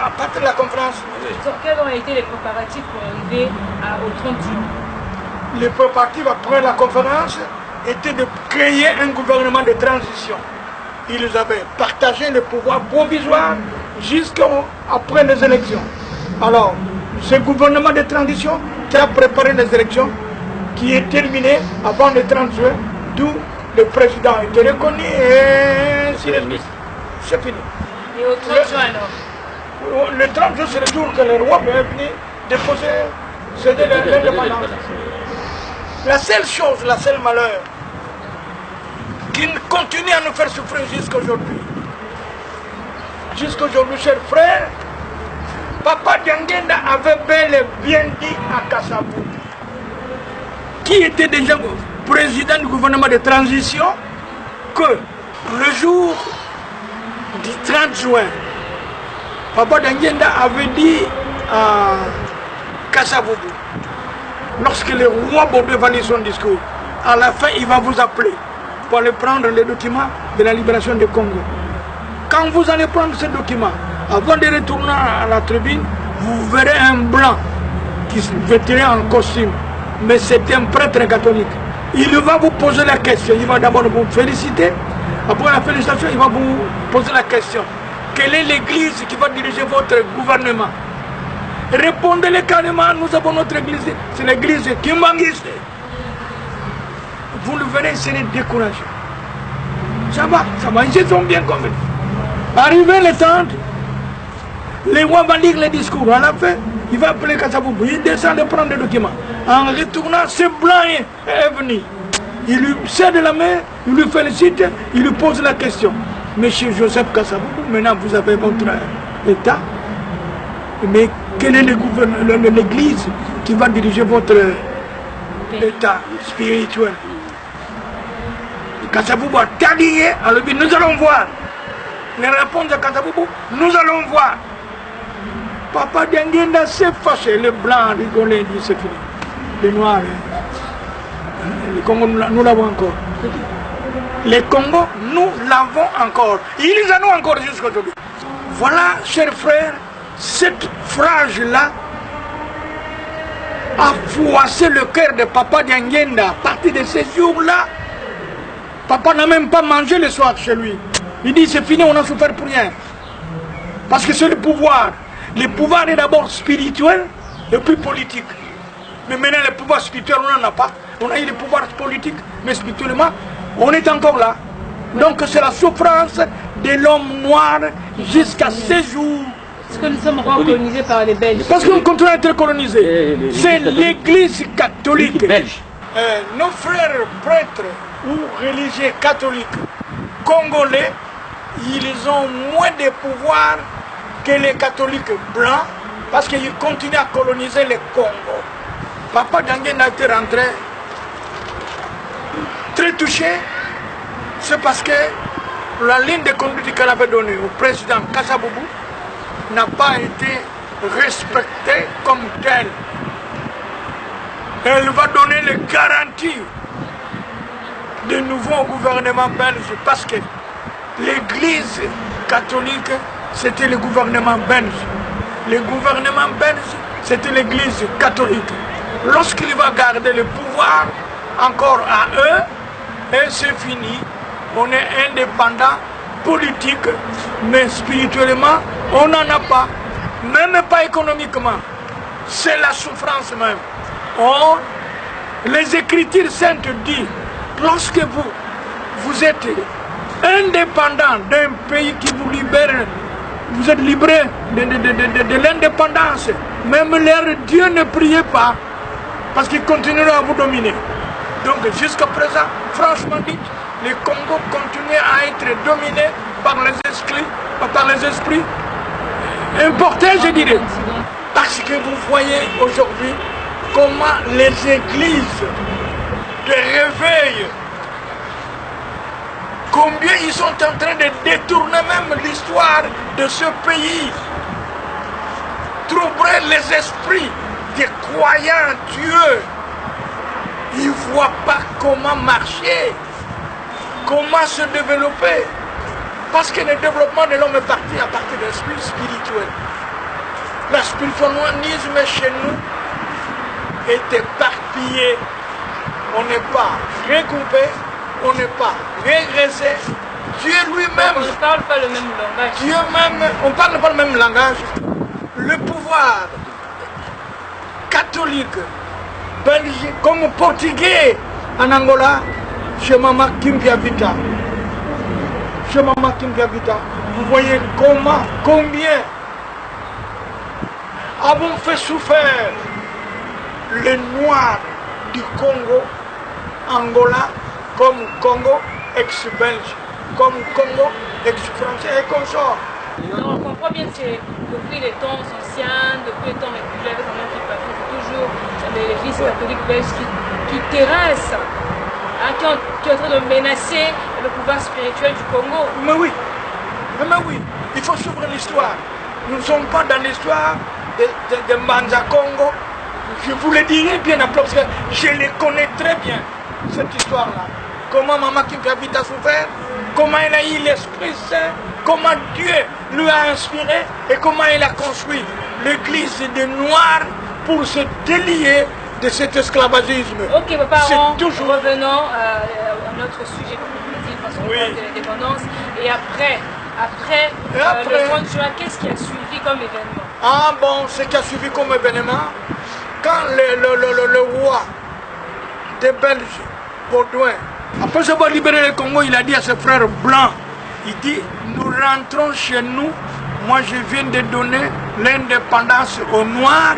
À partir de la conférence. Oui. Donc, quels ont été les préparatifs pour arriver au 30 juin? Les préparatifs après la conférence étaient de créer un gouvernement de transition. Ils avaient partagé le pouvoir provisoire jusqu'après les élections. Alors, ce gouvernement de transition qui a préparé les élections, qui est terminé avant le 30 juin, d'où le président était reconnu et c'est fini. Et au 30 juin alors? Le 30 juin, c'est le jour que le roi est venu déposer l'indépendance. La seule chose, la seule malheur, qui continue à nous faire souffrir jusqu'aujourd'hui. Jusqu'aujourd'hui, chers frères, Papa Diangenda avait bel et bien dit à Kassabou, qui était déjà président du gouvernement de transition, que le jour du 30 juin, Papa Diangenda avait dit à Kassabou, lorsque le roi Bobé va lire son discours, à la fin, il va vous appeler pour aller prendre les documents de la libération du Congo. Quand vous allez prendre ces documents, avant de retourner à la tribune, vous verrez un blanc qui se vêtirait en costume. Mais c'est un prêtre catholique. Il va vous poser la question. Il va d'abord vous féliciter. Après la félicitation, il va vous poser la question. Quelle est l'église qui va diriger votre gouvernement? Répondez-le carrément, nous avons notre église, c'est l'église Kimbangui. Vous le verrez, c'est découragé. Ça va, ils sont bien convaincus. Arrivé le temps, le roi va lire les discours. À la fin, il va appeler Kassabou, il descend de prendre des documents. En retournant, ce blanc est venu. Il lui serre la main, il lui félicite, il lui pose la question. Monsieur Joseph Kassabou, maintenant vous avez votre État. Mais quelle est l'église qui va diriger votre État spirituel? Kassabou a tagué, alors nous allons voir. Les réponses de Kassabou, nous allons voir. Papa Diangenda s'est fâché, les blancs rigolaient, dit c'est fini. Les noirs, le Congo, nous l'avons encore. Les Congo, nous l'avons encore. Ils en ont encore jusqu'aujourd'hui. Voilà, chers frères, cette phrase-là a froissé le cœur de Papa Diangenda. À partir de ces jours-là, Papa n'a même pas mangé le soir chez lui. Il dit c'est fini, on a souffert pour rien. Parce que c'est le pouvoir. Le pouvoir est d'abord spirituel et puis politique. Mais maintenant le pouvoir spirituel, on n'en a pas. On a eu le pouvoir politique, mais spirituellement, on est encore là. Donc c'est la souffrance de l'homme noir jusqu'à ces jours. Est-ce que nous sommes recolonisés par les Belges? Parce qu'on continue à être colonisé. C'est l'église catholique. Belge. Nos frères prêtres ou religieux catholiques congolais, ils ont moins de pouvoir que les catholiques blancs parce qu'ils continuent à coloniser le Congo. Papa Diangenda a été rentré très touché, c'est parce que la ligne de conduite qu'elle avait donnée au président Kassabou n'a pas été respectée comme telle. Elle va donner les garanties de nouveau au gouvernement belge parce que L'Église catholique, c'était le gouvernement belge. Le gouvernement belge, c'était l'Église catholique. Lorsqu'il va garder le pouvoir encore à eux, et c'est fini. On est indépendant, politique, mais spirituellement, on n'en a pas. Même pas économiquement. C'est la souffrance même. Or, les Écritures saintes disent, lorsque vous êtes indépendant d'un pays qui vous libère, vous êtes livré de l'indépendance. Même leur Dieu ne priait pas, parce qu'il continuera à vous dominer. Donc jusqu'à présent, franchement dit, le Congo continue à être dominé par les esprits importés, je dirais. Parce que vous voyez aujourd'hui comment les églises de réveil, combien ils sont en train de détourner même l'histoire de ce pays, troubler les esprits des croyants Dieu. Ils ne voient pas comment marcher, comment se développer. Parce que le développement de l'homme est parti à partir de l'esprit spirituel. Le spiritualisme chez nous est éparpillé. On n'est pas regroupé, on n'est pas régressé. Dieu lui-même. On ne parle pas le même langage. Dieu même, on ne parle pas le même langage. Le pouvoir catholique, belge, comme portugais en Angola, chez Mama Kimbiabita. Chez Mama Kimbiabita, vous voyez combien avons fait souffrir les Noirs du Congo, Angola, comme Congo ex-belge, comme Congo ex-français et consorts. On comprend bien que depuis les temps anciens, depuis les temps républicains, avec un même patrie, c'est toujours l'Église catholique belge qui terrasse, qui est en train de menacer le pouvoir spirituel du Congo. Mais oui, il faut suivre l'histoire. Nous ne sommes pas dans l'histoire de Manza Congo. Je vous le dirai bien après, parce que je les connais très bien, cette histoire-là. Comment Maman Kimbiabita a souffert, comment elle a eu l'Esprit Saint, comment Dieu lui a inspiré et comment il a construit l'église des Noirs pour se délier de cet esclavagisme. Ok, papa, toujours... revenons à notre sujet, comme vous dites, parce qu'on parle de l'indépendance. Et après le 30 juin, qu'est-ce qui a suivi comme événement? Ah bon, ce qui a suivi comme événement, quand le roi des Belges, Baudouin, après avoir libéré le Congo, il a dit à ses frères blancs, il dit, nous rentrons chez nous, moi je viens de donner l'indépendance aux Noirs,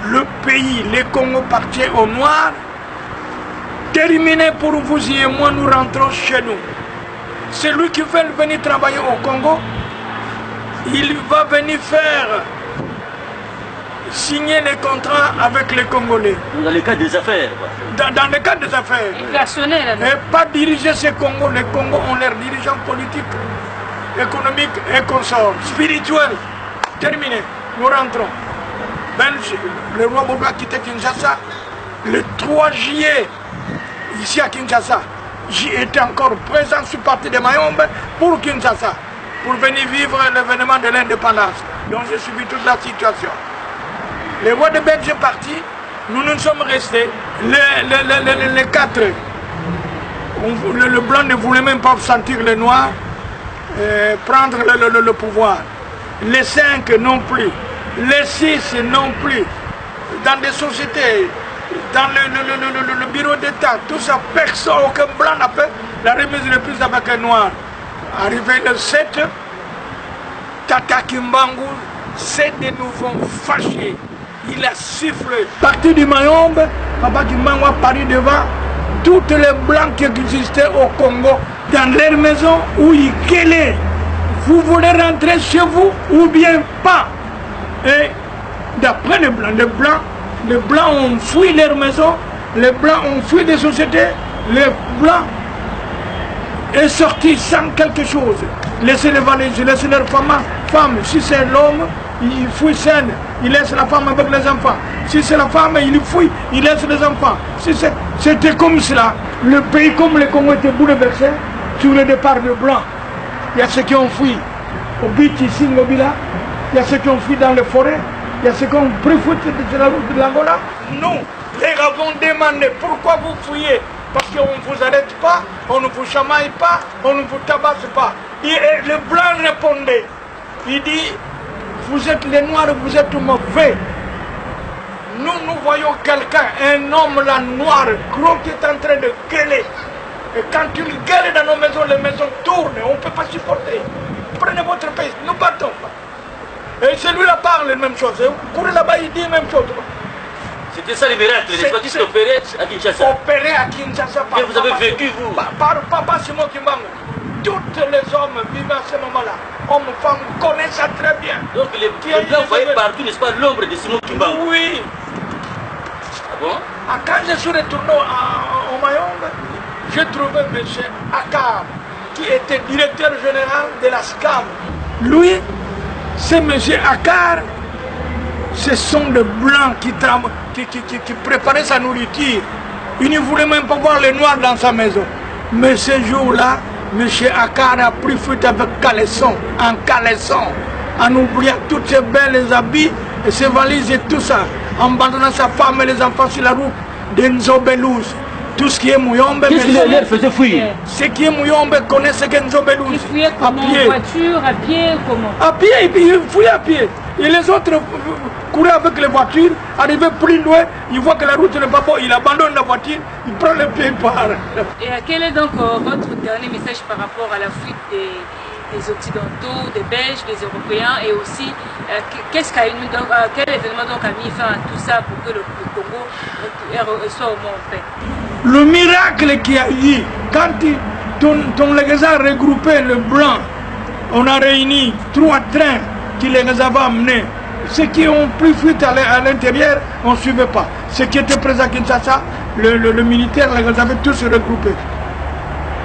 le pays, le Congo appartient aux Noirs, terminé pour vous et moi, nous rentrons chez nous. Celui qui veut venir travailler au Congo, il va venir signer les contrats avec les Congolais. Dans le cadre des affaires. Dans le cadre des affaires. Inflationnel. Et pas diriger ces Congos. Les Congos ont leurs dirigeants politiques, économiques et consorts. Spirituels. Terminé. Nous rentrons. Le roi Baudouin a quitté Kinshasa le 3 juillet, ici à Kinshasa. J'y étais encore présent, je suis parti de Mayombe pour Kinshasa, pour venir vivre l'événement de l'indépendance. Donc j'ai suivi toute la situation. Le roi de Belge est parti, nous sommes restés. Les 4, le blanc ne voulait même pas sentir le noir prendre le pouvoir. Les 5 non plus. Les 6 non plus. Dans des sociétés, dans le bureau d'État, tout ça, personne, aucun blanc n'a fait la remise de plus avec un noir. Arrivé le 7, Tata Kimbangu s'est de nouveau fâché. Il a sifflé. Parti du Mayombe, Papa Kimbangu a paru devant toutes les blancs qui existaient au Congo, dans leur maison où ils gueulaient. Vous voulez rentrer chez vous ou bien pas? Et d'après les blancs ont fui leur maison, les blancs ont fui des sociétés, les blancs est sorti sans quelque chose. Laissez les valises, laissez leurs femmes. Si c'est l'homme, il fuit seul, il laisse la femme avec les enfants. Si c'est la femme, il fuit, il laisse les enfants. Si c'était comme cela. Le pays comme le Congo était bouleversé sur le départ de blancs. il y a ceux qui ont fui au beach ici, Ngobila, il y a ceux qui ont fui dans les forêts, il y a ceux qui ont pris fuite de la route de l'Angola. Nous, les avons demandé pourquoi vous fouillez. Parce qu'on ne vous arrête pas, on ne vous chamaille pas, on ne vous tabasse pas. Et le blanc répondait, il dit, vous êtes les noirs, vous êtes mauvais. Nous voyons quelqu'un, un homme là noir, gros, qui est en train de gueuler. Et quand il gueule dans nos maisons, les maisons tournent, on ne peut pas supporter. Prenez votre pays, nous partons pas. Et celui-là parle la même chose. Vous courez là-bas, il dit la même chose. C'était ça les miracles, les squattistes opérés à Kinshasa. Opérés à Kinshasa. Et vous avez vécu, vous. Par Papa Simon Kimbangu. Tous les hommes vivant à ce moment-là, hommes, femmes, connaissent ça très bien. Donc les blancs voyaient partout, n'est-ce pas, l'ombre de Simon Kimbangu. Oui. Ah bon? Quand je suis retourné au Mayombe, j'ai trouvé M. Akar, qui était directeur général de la SCAM. Lui, c'est M. Akar. Ce sont des blancs qui préparaient sa nourriture. Il ne voulait même pas voir les noirs dans sa maison. Mais ce jour-là, M. Akar a pris fuite avec caleçon, en caleçon, en oubliant tous ses belles habits et ses valises et tout ça, en abandonnant sa femme et les enfants sur la route de Nzobelouz. Tout ce qui est Mouyombe... Qu'est-ce qu'il leur faisait fuir? Ce qui est Mouyombe connaît ce qu'est Nzobelouz. Il fuyait comment? En voiture, à pied, comment? À pied, il fuyait à pied. Et les autres couraient avec les voitures, arrivaient plus loin, ils voient que la route n'est pas bonne, ils abandonnent la voiture, ils prennent le pied et partent. Et quel est donc votre dernier message par rapport à la fuite des Occidentaux, des Belges, des Européens, et aussi quel événement donc a mis fin à tout ça pour que le Congo soit au moins en paix? Le miracle qu'il y a eu, quand ton les a regroupé le blanc, on a réuni 3 trains qui les avaient amenés. Ceux qui ont pris fuite à l'intérieur, on ne suivait pas. Ceux qui étaient présents à Kinshasa, le militaire les avait tous regroupés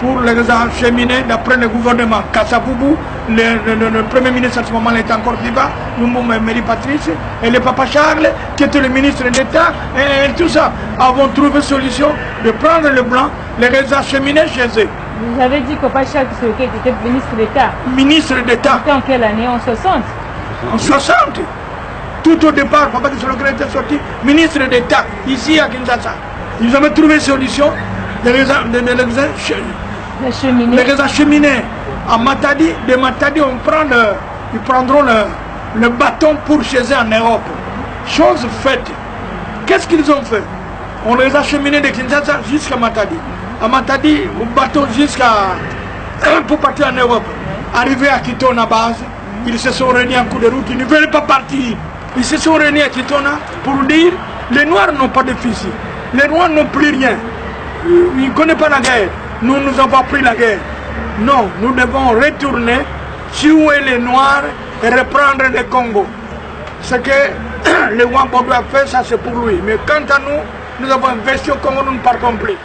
pour les acheminer d'après le gouvernement. Kassaboubou, le premier ministre à ce moment-là était encore vivant, Lumumba Mary Patrice, et le papa Charles, qui était le ministre d'État, et tout ça, avons trouvé solution de prendre le blanc, les acheminer chez eux. Vous avez dit que papa Charles était ministre d'État. Ministre d'État. C'était en quelle année? En 60? En 60. Tout au départ, papa Kisoloke était sorti ministre d'État, ici à Kinshasa. Ils avaient trouvé solution de les acheminer à Matadi. De Matadi, ils prendront le bâton pour chez eux en Europe. Chose faite. Qu'est-ce qu'ils ont fait? On les a acheminés de Kinshasa jusqu'à Matadi. À Matadi, au bateau pour partir en Europe. Arrivés à Kitona base, ils se sont réunis en cours de route, ils ne veulent pas partir. Ils se sont réunis à Kitona pour dire les Noirs n'ont pas de fusil, les Noirs n'ont plus rien. Ils ne connaissent pas la guerre. Nous avons pris la guerre. Non, nous devons retourner, tuer les Noirs et reprendre le Congo. Ce que le Wambodo a fait, ça c'est pour lui. Mais quant à nous, nous avons investi au Congo, nous ne partons plus.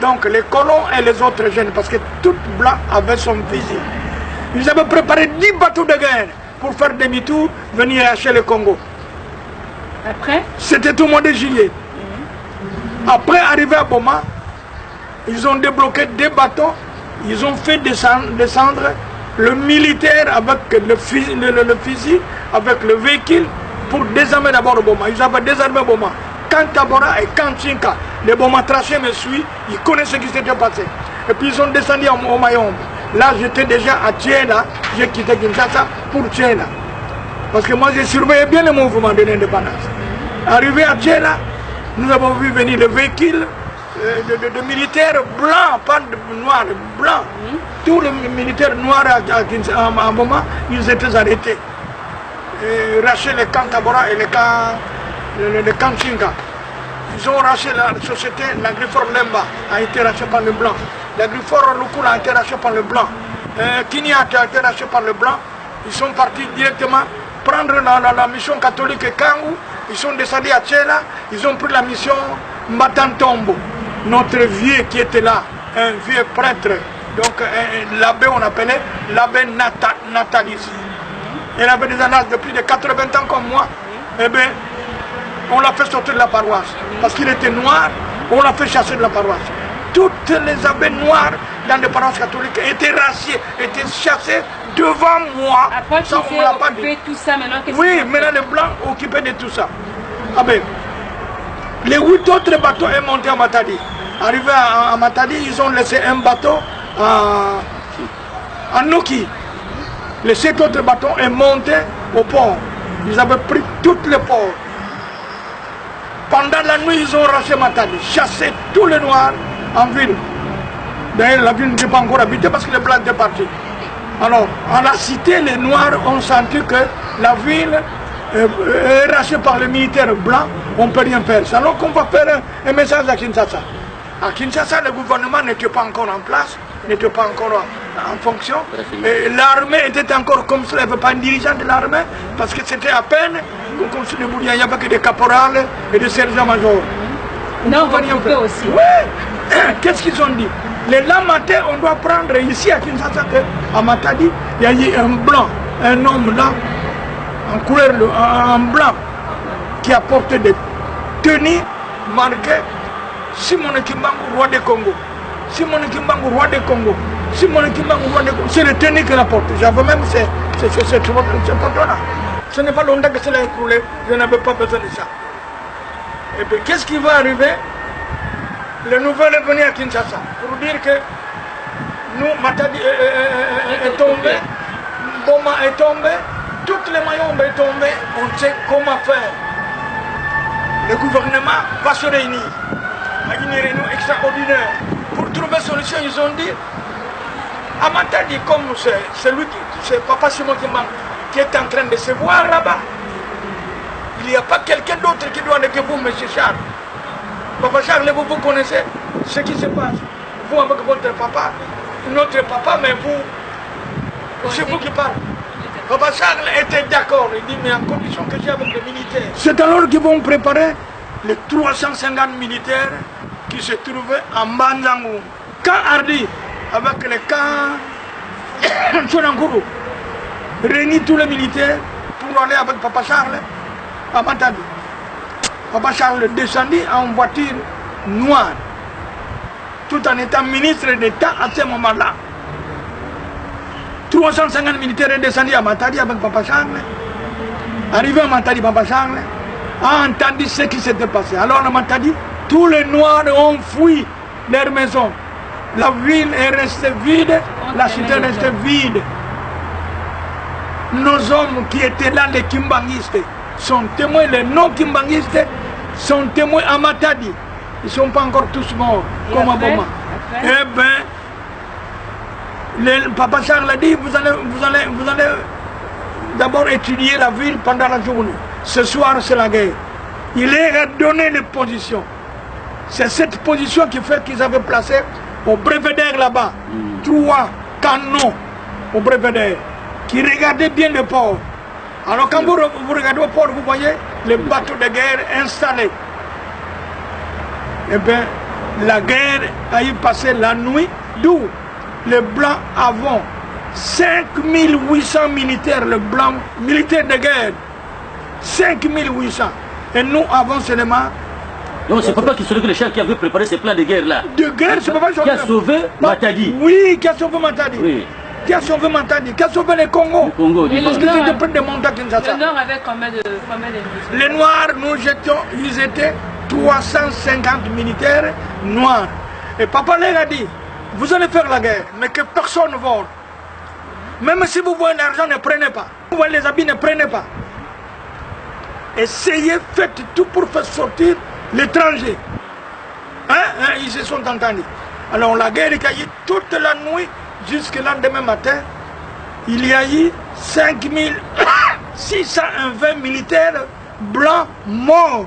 Donc les colons et les autres jeunes, parce que tout blanc avait son fusil. Ils avaient préparé 10 bateaux de guerre pour faire demi-tour, venir acheter le Congo. Après? C'était au mois de juillet. Après, arrivé à Boma, ils ont débloqué 2 bateaux, ils ont fait descendre le militaire avec le fusil, avec le véhicule, pour désarmer d'abord Boma. Ils avaient désarmé Boma. Quand Tabora et Kanchinka, les Boma trachés me suivent, ils connaissent ce qui s'était passé. Et puis ils sont descendus au Mayombe. Là, j'étais déjà à Tchéla, j'ai quitté Kinshasa pour Tchéla. Parce que moi, j'ai surveillé bien le mouvement de l'indépendance. Arrivé à Tchéla, nous avons vu venir le véhicule de militaires blancs, pas de noirs, blancs. Tous les militaires noirs à un moment, ils étaient arrêtés. Racheté les camps Tabora et les camps Chinga. Ils ont racheté la société, l'Agrifor Lemba a été racheté par le blanc. L'Agrifor Lukula a été racheté par le blanc. Kinyat a été racheté par le blanc. Ils sont partis directement prendre la mission catholique Kangu. Ils sont descendus à Tchéla. Ils ont pris la mission Mbatantombo. Notre vieux qui était là, un vieux prêtre, donc l'abbé, on appelait l'abbé Natalis. Il avait des âges de plus de 80 ans comme moi. Eh bien, on l'a fait sortir de la paroisse. Parce qu'il était noir, on l'a fait chasser de la paroisse. Toutes les abbés noirs, dans des paroisses catholiques étaient raciés, étaient chassés devant moi. Après Ça, qu'ils on l'a aient pas occupé dit. tout ça, maintenant qu'est-ce Oui, qu'ils ont fait? maintenant les Blancs occupaient de tout ça. Ah ben, les 8 autres bateaux sont montés à Matadi. Arrivés à Matadi, ils ont laissé un bateau à Noki. Les 7 autres bateaux sont montés au port. Ils avaient pris toutes les ports. Pendant la nuit, ils ont racheté Matadi, chassé tous les Noirs en ville. D'ailleurs, la ville n'était pas encore habitée parce que les Blancs étaient partis. Alors, à la cité, les Noirs ont senti que la ville est rachetée par les militaires blancs, on ne peut rien faire. Alors qu'on va faire un message à Kinshasa. À Kinshasa, le gouvernement n'était pas encore en place, n'était pas encore en fonction. L'armée était encore comme ça, il n'y avait pas un dirigeant de l'armée, parce que c'était à peine qu'on se débrouillait. Il n'y avait que des caporales et des sergents-majors. Non, vous pouvez aussi. Oui. Qu'est-ce qu'ils ont dit? Les lamatés, on doit prendre ici à Kinshasa, à Matadi, il y a eu un blanc, un homme là, en couleur, en blanc, qui a porté des tenues marquées Simon Kimbangu, roi du Congo. Simon Kimbangu, roi du Congo. Simon Kimbangu, roi du Congo. C'est le tenue qu'il a porté. J'avais même ce pantalon-là. Ce n'est pas longtemps que cela a écoulé, je n'avais pas besoin de ça. Et puis qu'est-ce qui va arriver? Le nouvel est venu à Kinshasa pour dire que nous, Matadi est tombé, Boma est tombé, toutes les Mayombe est tombé, on sait comment faire. Le gouvernement va se réunir, à une réunion extraordinaire. Pour trouver solution, ils ont dit, à Matadi, comme c'est Papa Simon qui est en train de se voir là-bas, il n'y a pas quelqu'un d'autre qui doit être que vous, M. Charles. Papa Charles, vous connaissez ce qui se passe. Vous avec votre papa, notre papa, mais vous, c'est vous qui parlez. Papa Charles était d'accord, il dit, mais en condition que j'ai avec les militaires. C'est alors qu'ils vont préparer les 350 militaires qui se trouvaient en Banzangou. Quand Hardy, avec les camps Chonankuru, réunit tous les militaires pour aller avec Papa Charles à Matadi. Papa Charles descendit en voiture noire, tout en étant ministre d'État à ce moment-là. 350 militaires sont descendus à Matadi avec Papa Charles. Arrivé à Matadi, Papa Charles a entendu ce qui s'était passé. Alors à Matadi, tous les Noirs ont fui leur maison. La ville est restée vide, la cité est restée vide. Nos hommes qui étaient là, les Kimbanguistes, sont témoins, les non-Kimbanguistes sont témoins à Matadi. Ils ne sont pas encore tous morts, comme à Boma. Eh bien, Papa Charles a dit, vous allez d'abord étudier la ville pendant la journée. Ce soir, c'est la guerre. Il leur a donné les positions. C'est cette position qui fait qu'ils avaient placé au Belvédère là-bas 3 canons au Belvédère qui regardaient bien le port. Alors quand vous regardez au port, vous voyez les bateaux de guerre installés. Eh bien, la guerre a eu passé la nuit, d'où les Blancs avons 5800 militaires, les Blancs militaires de guerre, 5800. Et nous avons seulement... Non, c'est Papa qui saurait que le chef qui avait préparé ces plans de guerre là. De guerre, c'est Papa qui a sauvé Matadi. Oui, qui a sauvé Matadi. Oui. Qui a sauvé Matadi, qui a sauvé le Congo. Le Congo, parce que c'était près de Monta Kinshasa. Le Nord avait combien de les Noirs, ils étaient 350 militaires noirs. Et Papa leur a dit, vous allez faire la guerre, mais que personne ne vole. Même si vous voyez l'argent, ne prenez pas. Vous voyez les habits, ne prenez pas. Essayez, faites tout pour faire sortir l'étranger. Ils se sont entendus. Alors la guerre est caillée toute la nuit jusqu'au lendemain matin. Il y a eu 5620 militaires blancs morts.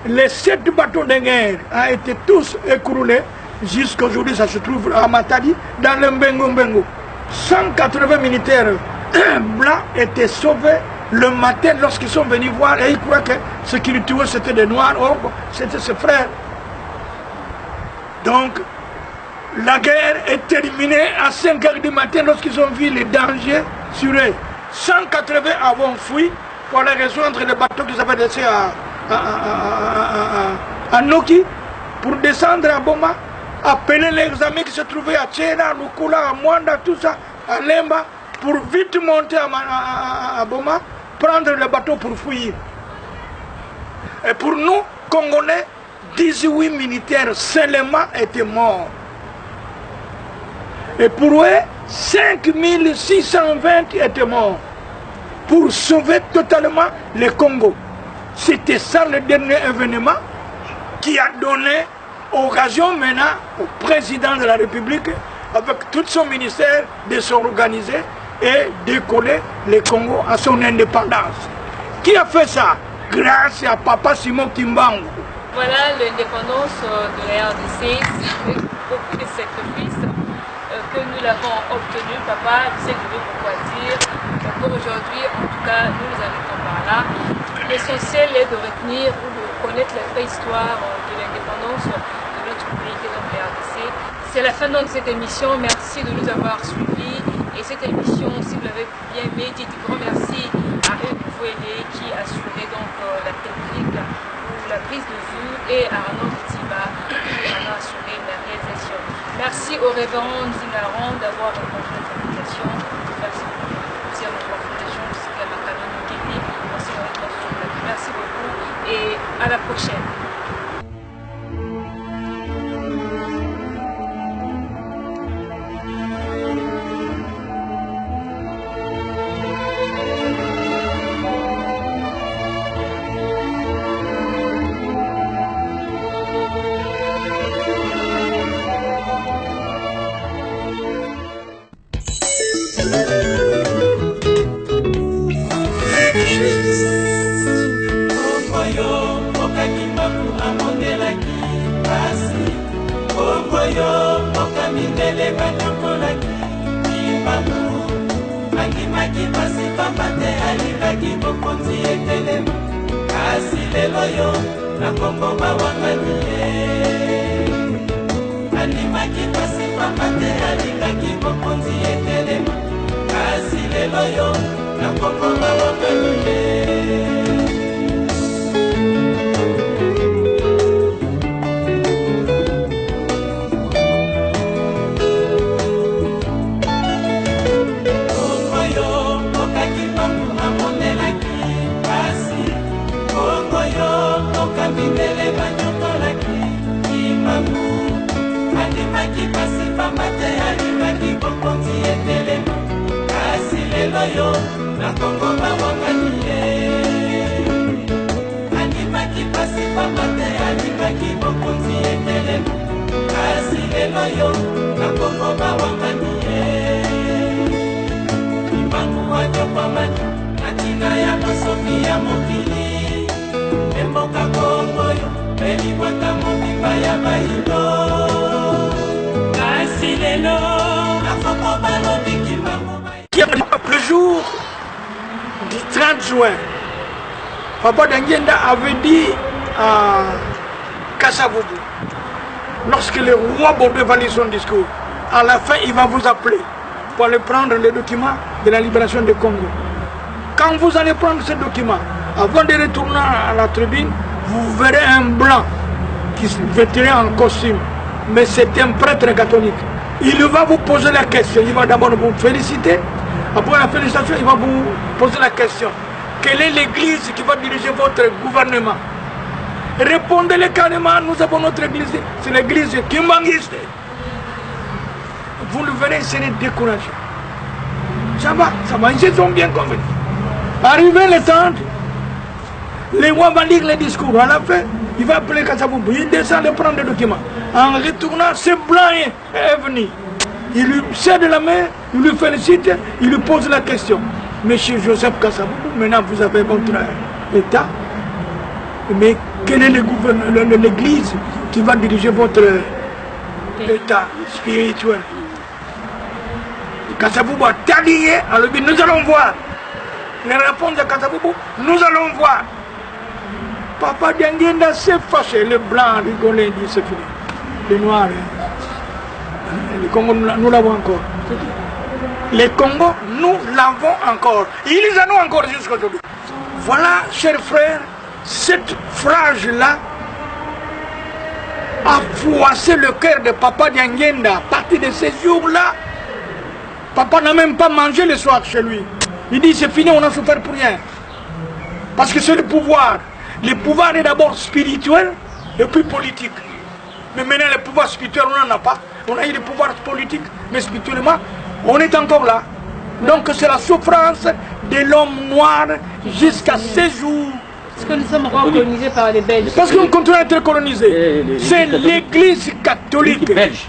Les 7 bateaux de guerre ont été tous écroulés. Jusqu'aujourd'hui, ça se trouve à Matadi, dans le Mbengo. 180 militaires blancs étaient sauvés le matin lorsqu'ils sont venus voir et ils croient que ce qui les tuaient c'était des Noirs, or c'était ses frères. Donc, la guerre est terminée à 5 h du matin lorsqu'ils ont vu les dangers sur eux. 180 avons fui pour aller rejoindre le bateau qu'ils avaient laissé à Noki pour descendre à Boma. appeler les amis qui se trouvaient à Tchena, à Lukula, à Mwanda, tout ça, à Lemba, pour vite monter à Boma, prendre le bateau pour fuir. Et pour nous, Congolais, 18 militaires seulement étaient morts. Et pour eux, 5620 étaient morts pour sauver totalement le Congo. C'était ça le dernier événement qui a donné occasion maintenant au président de la République, avec tout son ministère, de s'organiser et d'écoller le Congo à son indépendance. Qui a fait ça? Grâce à Papa Simon Kimbangu. Voilà l'indépendance de la RDC, avec beaucoup de sacrifices que nous l'avons obtenu. Papa, vous savez pourquoi dire. Pour aujourd'hui, en tout cas, nous arrêtons par là. L'essentiel est de retenir ou de connaître la vraie histoire de l'indépendance de notre pays, qui est donc la RDC. C'est la fin de cette émission. Merci de nous avoir suivis. Et cette émission, si vous l'avez bien aimé, dites un grand merci à Hugues Fouélé qui assurait donc la technique ou la prise de vue et à Arnaud Tiba qui en a assuré la réalisation. Merci au révérend Zingaron d'avoir répondu à notre invitation. Merci aussi à notre fondation, à la canon Guéry. Merci beaucoup et à la prochaine. Le jour du 30 juin, Papa Denguenda avait dit à Kassavubu, lorsque le roi Baudouin va lire son discours, à la fin il va vous appeler pour aller prendre les documents de la libération du Congo. Quand vous allez prendre ces documents, avant de retourner à la tribune, vous verrez un blanc qui se vêtirait en costume, mais c'est un prêtre catholique. Il va vous poser la question, il va d'abord vous féliciter. Après la félicitation, il va vous poser la question. Quelle est l'église qui va diriger votre gouvernement? Répondez-le carrément, nous avons notre église, c'est l'église Kimbangiste. Vous le verrez, il serait découragé. Ça va, ils sont bien convenus. Arrivé le temps, les rois vont lire les discours. À la fin, il va appeler Kassavubu, il descend de prendre les documents. En retournant, ce blanc est venu. Il lui cède la main, il lui félicite, il lui pose la question. Monsieur Joseph Kassavubu, maintenant vous avez votre État, mais quelle est l'église qui va diriger votre État spirituel? Kassavubu a taillé, alors nous allons voir. Les réponses de Kassavubu, nous allons voir. Papa Denguenda s'est fâché, le blanc rigolé, dit c'est fini. Le noir, le Congo, nous l'avons encore. Le Congo, nous l'avons encore. Ils en ont encore jusqu'aujourd'hui. Voilà, chers frères, cette phrase-là a froissé le cœur de Papa Dianguenda. À partir de ces jours-là, Papa n'a même pas mangé le soir chez lui. Il dit c'est fini, on a souffert pour rien. Parce que c'est le pouvoir. Le pouvoir est d'abord spirituel et puis politique. Mais maintenant le pouvoir spirituel, on n'en a pas. On a eu le pouvoir politique, mais spirituellement, on est encore là. Donc c'est la souffrance de l'homme noir jusqu'à ces jours. Est-ce que nous sommes encore colonisés par les Belges? Parce qu'on continue à être colonisés. C'est l'église catholique. Belge.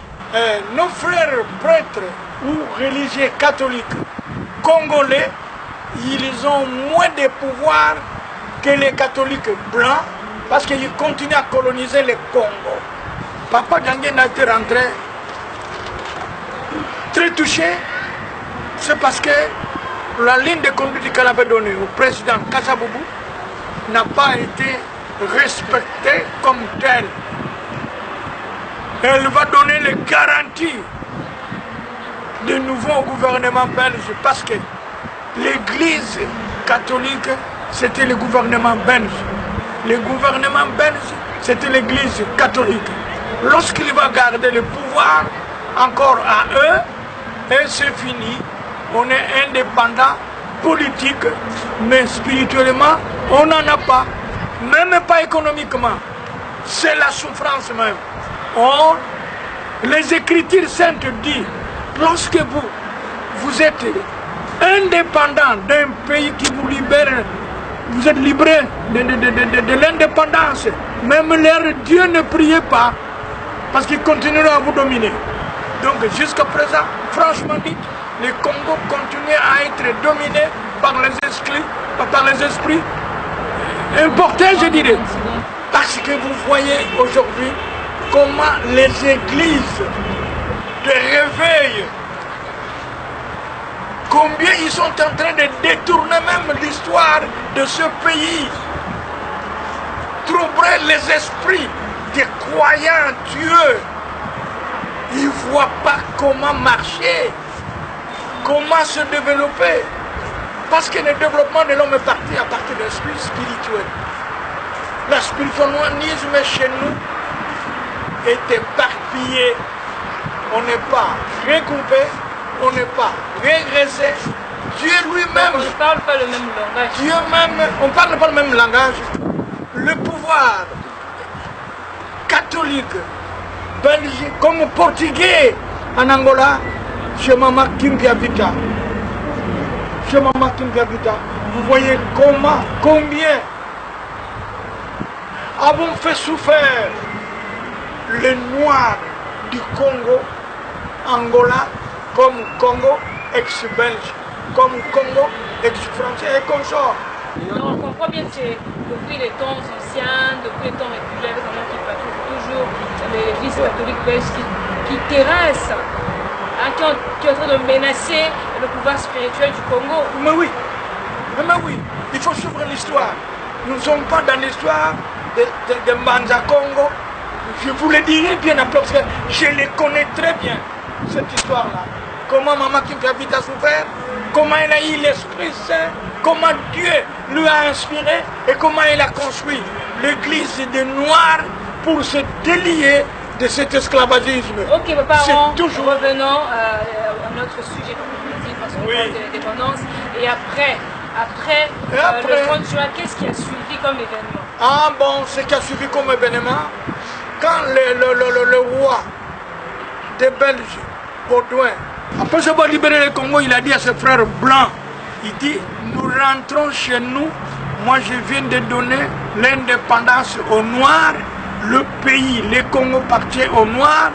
Nos frères prêtres ou religieux catholiques congolais, ils ont moins de pouvoir que les catholiques blancs parce qu'ils continuent à coloniser le Congo. Papa Dianguenda a été rentré très touché, c'est parce que la ligne de conduite qu'elle avait donnée au président Kasaboubou n'a pas été respectée comme telle. Elle va donner les garanties de nouveau au gouvernement belge parce que l'église catholique c'était le gouvernement belge. Le gouvernement belge c'était l'église catholique. Lorsqu'il va garder le pouvoir encore à eux, et c'est fini, on est indépendant politique, mais spirituellement on n'en a pas, même pas économiquement. C'est la souffrance même. Les Écritures saintes disent, lorsque vous êtes indépendant d'un pays qui vous libère, vous êtes livré de l'indépendance, même leur Dieu ne priez pas, parce qu'ils continueront à vous dominer. Donc jusqu'à présent, franchement dit, le Congo continue à être dominé par les esprits importés, je dirais. Parce que vous voyez aujourd'hui comment les églises de réveil, combien ils sont en train de détourner même l'histoire de ce pays, troubler les esprits des croyants Dieu. Ils ne voient pas comment marcher, comment se développer. Parce que le développement de l'homme est parti à partir de l'esprit spirituel. Le spiritualisme chez nous est éparpillé. On n'est pas regroupé, on n'est pas régressé. Dieu lui-même... On ne parle pas le même langage. Dieu même, on ne parle pas le même langage. Le pouvoir catholique, belge, comme portugais en Angola, chez Mama Kimbiavita. Chez Mama Kimbiavita, vous voyez combien avons fait souffrir les Noirs du Congo, Angola, comme Congo ex-belge, comme Congo ex-français et consorts. On comprend bien que c'est depuis les temps anciens, depuis les temps républicains, qui patrouillent toujours l'église catholique belge qui terrasse, hein, qui est en train de menacer le pouvoir spirituel du Congo. Mais oui, il faut suivre l'histoire. Nous ne sommes pas dans l'histoire de Manza Congo. Je vous le dirai bien après, parce que je les connais très bien, cette histoire-là. Comment Maman Kimbiavita a souffert, comment elle a eu l'Esprit Saint, comment Dieu lui a inspiré et comment il a construit l'église des Noirs pour se délier de cet esclavagisme. Ok, papa, toujours... revenons à notre sujet, comme on dit, parce qu'on parle de l'indépendance. Et après le 30 juin, qu'est-ce qui a suivi comme événement? Ah bon, ce qui a suivi comme événement, quand le roi des Belges, Baudouin, après avoir libéré le Congo, il a dit à ses frères blancs, il dit, nous rentrons chez nous, moi je viens de donner l'indépendance aux Noirs, le pays, le Congo appartient aux Noirs,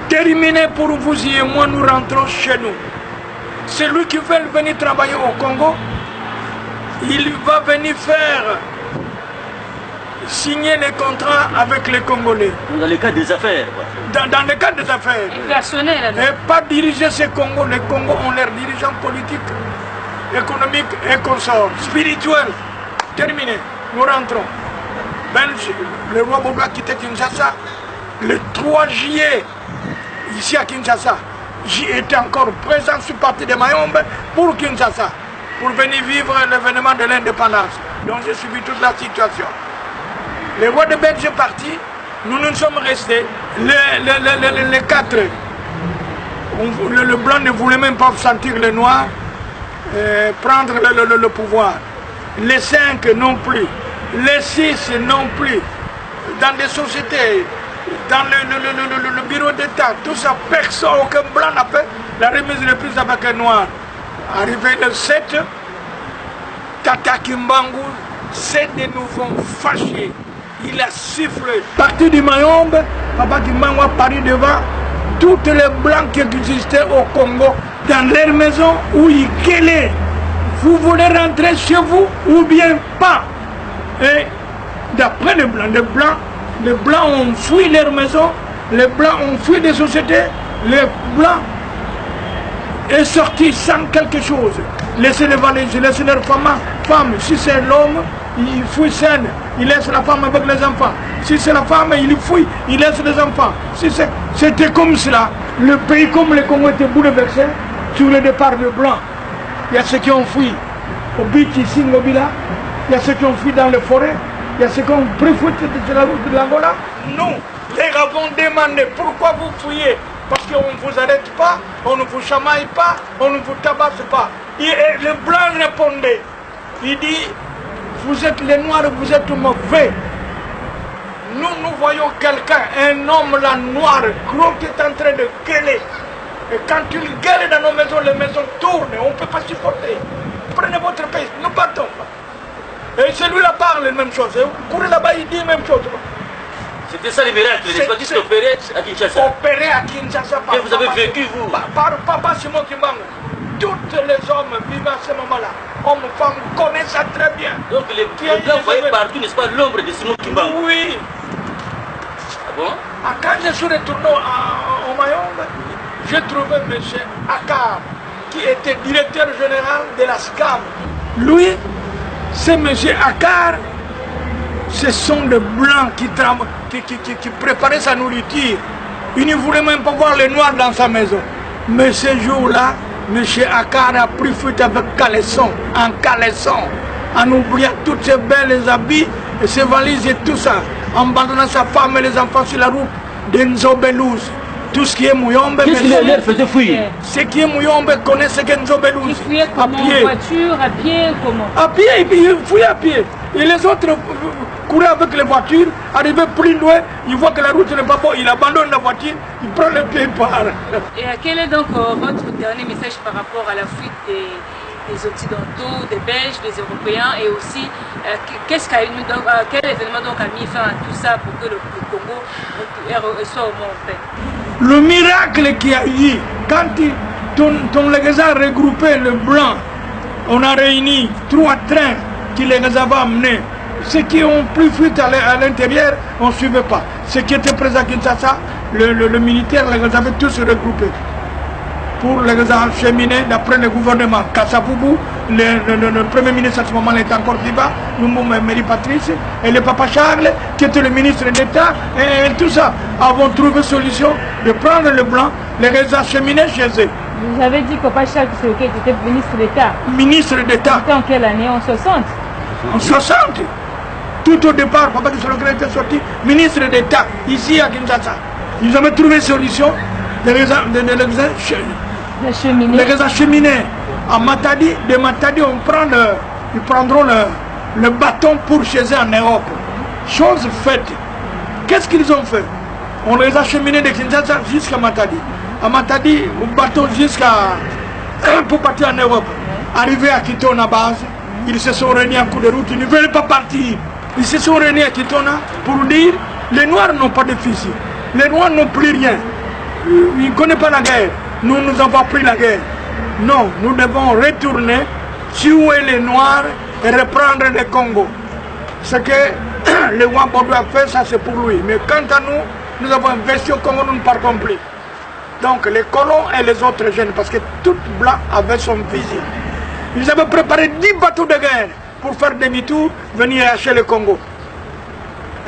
terminé pour vous et moi, nous rentrons chez nous. Celui qui veut venir travailler au Congo, il va venir signer les contrats avec les Congolais. Dans le cadre des affaires. Dans le cadre des affaires. Personnel. Et pas diriger ces Congos. Les Congos ont leurs dirigeants politiques, économiques et consorts. Spirituels. Terminé. Nous rentrons. Le roi Boga a quitté Kinshasa le 3 juillet. Ici à Kinshasa. J'y étais encore présent, je suis parti de Mayombe pour Kinshasa, pour venir vivre l'événement de l'indépendance. Donc j'ai suivi toute la situation. Le roi de Belge est parti, Nous nous sommes restés. Les 4, le blanc ne voulait même pas sentir le noir prendre le pouvoir. Les 5 non plus. Les 6 non plus. Dans des sociétés, dans le bureau d'État, tout ça, personne, aucun blanc n'a fait la remise de plus avec un noir. Arrivé le 7, Tata Kimbangu s'est de nouveau fâché. Il a sifflé. Parti du Mayombe, Papa Kimbangu a paru devant toutes les blancs qui existaient au Congo, dans leur maison où ils gueulaient. Vous voulez rentrer chez vous ou bien pas? Et d'après les blancs ont fui leur maison, les blancs ont fui des sociétés, les blancs est sorti sans quelque chose. Laissez les valises, laissez leurs femmes. Si c'est l'homme, il fuit seul, il laisse la femme avec les enfants. Si c'est la femme, il fuit, il laisse les enfants. Si c'était comme cela. Le pays comme le Congo était bouleversé sur le départ de blancs. Il y a ceux qui ont fui au Biti Singobila, il y a ceux qui ont fui dans les forêts, il y a ceux qui ont pris fuite de la route de l'Angola. Nous, les avons demandé pourquoi vous fouillez. Parce qu'on ne vous arrête pas, on ne vous chamaille pas, on ne vous tabasse pas. Et le blanc répondait, il dit, vous êtes les noirs, vous êtes mauvais. Nous voyons quelqu'un, un homme là noir, gros, qui est en train de gueuler. Et quand il gueule dans nos maisons, les maisons tournent, on ne peut pas supporter. Prenez votre pays, nous partons. Et celui-là parle la même chose. Vous courez là-bas, il dit la même chose. C'était ça les miracles, les spadistes opérés à Kinshasa. Opérés à Kinshasa. Et vous avez vécu, vous? Par Papa Simon Kimbangu. Tous les hommes vivant à ce moment-là, hommes, femmes, connaissent ça très bien. Donc les blancs voyaient partout, n'est-ce pas, l'ombre de Simon Kimbangu? Oui. Ah bon? Quand je suis retourné au Mayombe, j'ai trouvé M. Akar, qui était directeur général de la SCAM. Lui, c'est M. Akar. Ce sont des blancs qui préparaient sa nourriture. Il ne voulait même pas voir les noirs dans sa maison. Mais ce jour-là, M. Akar a pris fuite avec caleçon, en caleçon, en oubliant toutes ses belles habits, et ses valises et tout ça, en abandonnant sa femme et les enfants sur la route d'Enzobelouz. Tout ce qui est Mouyombe... Qu'est-ce qu'il leur faisait fuir? Ce qui est Mouyombe connaît ce qu'est Enzobelouz. Ils fuyaient comment? En voiture, à pied, comment? À pied, ils fuyaient à pied. Et les autres couraient avec les voitures, arrivaient plus loin, ils voient que la route n'est pas bonne, ils abandonnent la voiture, ils prennent le pied et partent. Et quel est donc votre dernier message par rapport à la fuite des Occidentaux, des Belges, des Européens, et aussi quel événement donc a mis fin à tout ça pour que le Congo soit au moins en paix? Le miracle qu'il y a eu, quand on les a regroupés, le blanc, on a réuni 3 trains qui les avaient amenés. Ceux qui ont pris fuite à l'intérieur, on ne suivait pas. Ceux qui étaient présents à Kinshasa, le militaire les avait tous regroupés pour les acheminer d'après le gouvernement. Kassapoubou, le premier ministre à ce moment était encore vivant, Lumumba Mary Patrice, et le papa Charles, qui était le ministre d'État, et tout ça, avons trouvé solution de prendre le blanc, les acheminer chez eux. Vous avez dit que papa Charles qui était ministre d'État. Ministre d'État. C'était en quelle année? En 60? En 60. Tout au départ, papa Kisologra était sorti ministre d'État, ici à Kinshasa. Ils avaient trouvé solution de les acheminer à Matadi. De Matadi, ils prendront le bâton pour chez eux en Europe. Chose faite. Qu'est-ce qu'ils ont fait? On les a acheminés de Kinshasa jusqu'à Matadi. À Matadi, au bâton pour partir en Europe. Arrivés à Kitona base, ils se sont réunis en coup de route, ils ne veulent pas partir. Ils se sont réunis à Kitona pour dire les Noirs n'ont pas de fusil, les Noirs n'ont plus rien. Ils ne connaissent pas la guerre. Nous avons pris la guerre. Non, nous devons retourner, tuer les Noirs et reprendre le Congo. Ce que le Wambodou a fait, ça c'est pour lui. Mais quant à nous, nous avons investi au Congo, nous ne partons plus. Donc les colons et les autres jeunes, parce que tout blanc avait son fusil. Ils avaient préparé 10 bateaux de guerre pour faire demi-tour, venir acheter le Congo.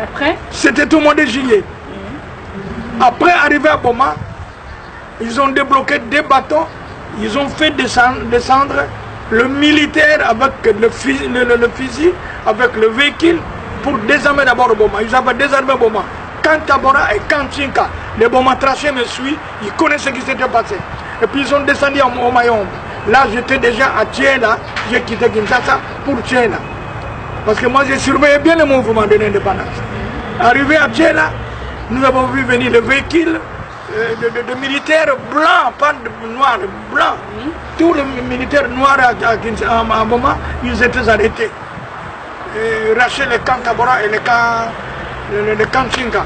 Après? C'était au mois de juillet. Après, arrivé à Boma, ils ont débloqué 2 bateaux, ils ont fait descendre le militaire avec le fusil, avec le véhicule, pour désarmer d'abord Boma. Ils avaient désarmé Boma. Kantabora et Kanchinka. Les bons matrachés me suivent, ils connaissent ce qui s'était passé. Et puis ils sont descendus au Mayombe. Là, j'étais déjà à Tchéla, j'ai quitté Kinshasa pour Tchéla. Parce que moi, j'ai surveillé bien le mouvement de l'indépendance. Arrivé à Tchéla, nous avons vu venir le véhicule de militaires blancs, pas de noirs, blancs. Tous les militaires noirs à un moment, ils étaient arrêtés. Raché le camp Tabora et le camp Chinka.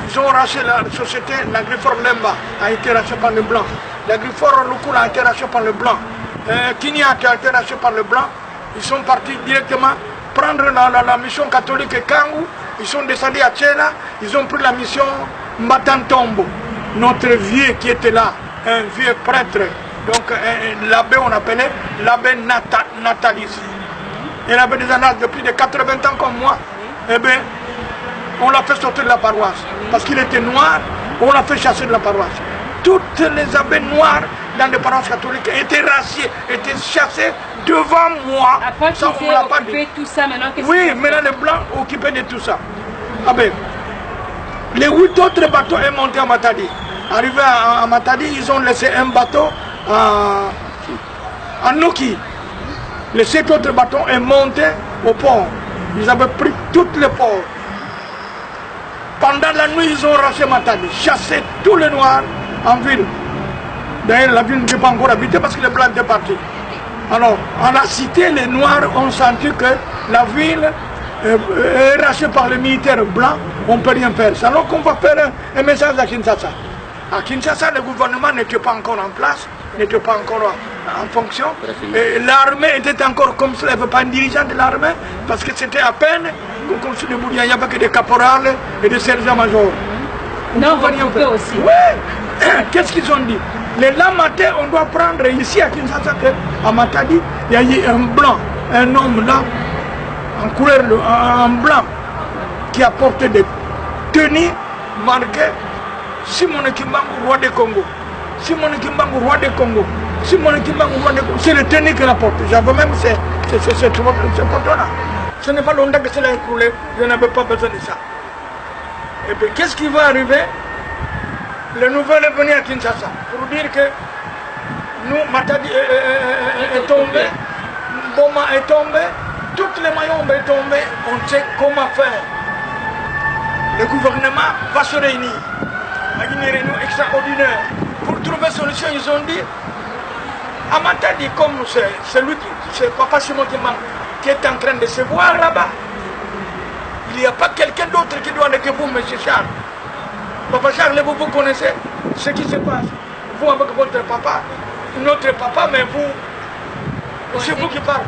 Ils ont raché la société, l'agrifor Lemba a été raché par le blanc. L'agrifor Lukula a été raché par le blanc. Kinya a été raché par le blanc. Ils sont partis directement prendre la mission catholique Kangu. Ils sont descendus à Tchéla. Ils ont pris la mission Mbatantombo. Notre vieux qui était là, un vieux prêtre. Donc l'abbé, on appelait l'abbé Natalis. Il avait des âges de plus de 80 ans comme moi. Eh bien, on l'a fait sortir de la paroisse. Parce qu'il était noir, on l'a fait chasser de la paroisse. Toutes les abbés noirs dans les paroisses catholiques étaient raciés, étaient chassés devant moi. Après qu'ils aient occupé tout ça, maintenant qu'est-ce oui, maintenant les blancs occupaient de tout ça. Ah ben, les 8 autres bateaux sont montés à Matadi. Arrivés à Matadi, ils ont laissé un bateau à Noki. Les 7 autres bateaux sont montés au port. Ils avaient pris toutes les ports. Pendant la nuit, ils ont racheté Matadi, chassé tous les noirs en ville. D'ailleurs, la ville n'était pas encore habitée parce que les blancs étaient partis. Alors, à la cité, les noirs ont senti que la ville est rachetée par les militaires blancs, on ne peut rien faire. Alors qu'on va faire un message à Kinshasa. À Kinshasa, le gouvernement n'était pas encore en place, n'était pas encore en fonction. L'armée était encore comme ça, il n'y avait pas un dirigeant de l'armée, parce que c'était à peine comme sur le bout, il n'y avait que des caporales et des sergents-majors. Non, vous aussi. Oui. Qu'est-ce qu'ils ont dit? Le lendemain, on doit prendre ici à Kinshasa, à Matadi, il y a eu un blanc, un homme là, en couleur, en blanc, qui a porté des tenues marquées Simon Kimbangu, roi des Congo. Simon Kimbangu, roi des Congo. Simon Kimbangu, roi des Congo. C'est le tenue qu'il a porté. J'avais même ce photo-là. Ce n'est pas longtemps que cela a écoulé, je n'avais pas besoin de ça. Et puis qu'est-ce qui va arriver? Le nouvel est venu à Kinshasa pour dire que nous, Matadi est tombé, Boma est tombé, toutes les Mayombe est tombé, on sait comment faire. Le gouvernement va se réunir, une réunion extraordinaire. Pour trouver solution, ils ont dit, à Matadi, comme c'est lui, c'est Papa Simon qui est en train de se voir là-bas. Il n'y a pas quelqu'un d'autre qui doit aller que vous, M. Charles. Papa Charles, vous connaissez ce qui se passe. Vous avec votre papa, notre papa, mais vous, c'est vous qui parlez.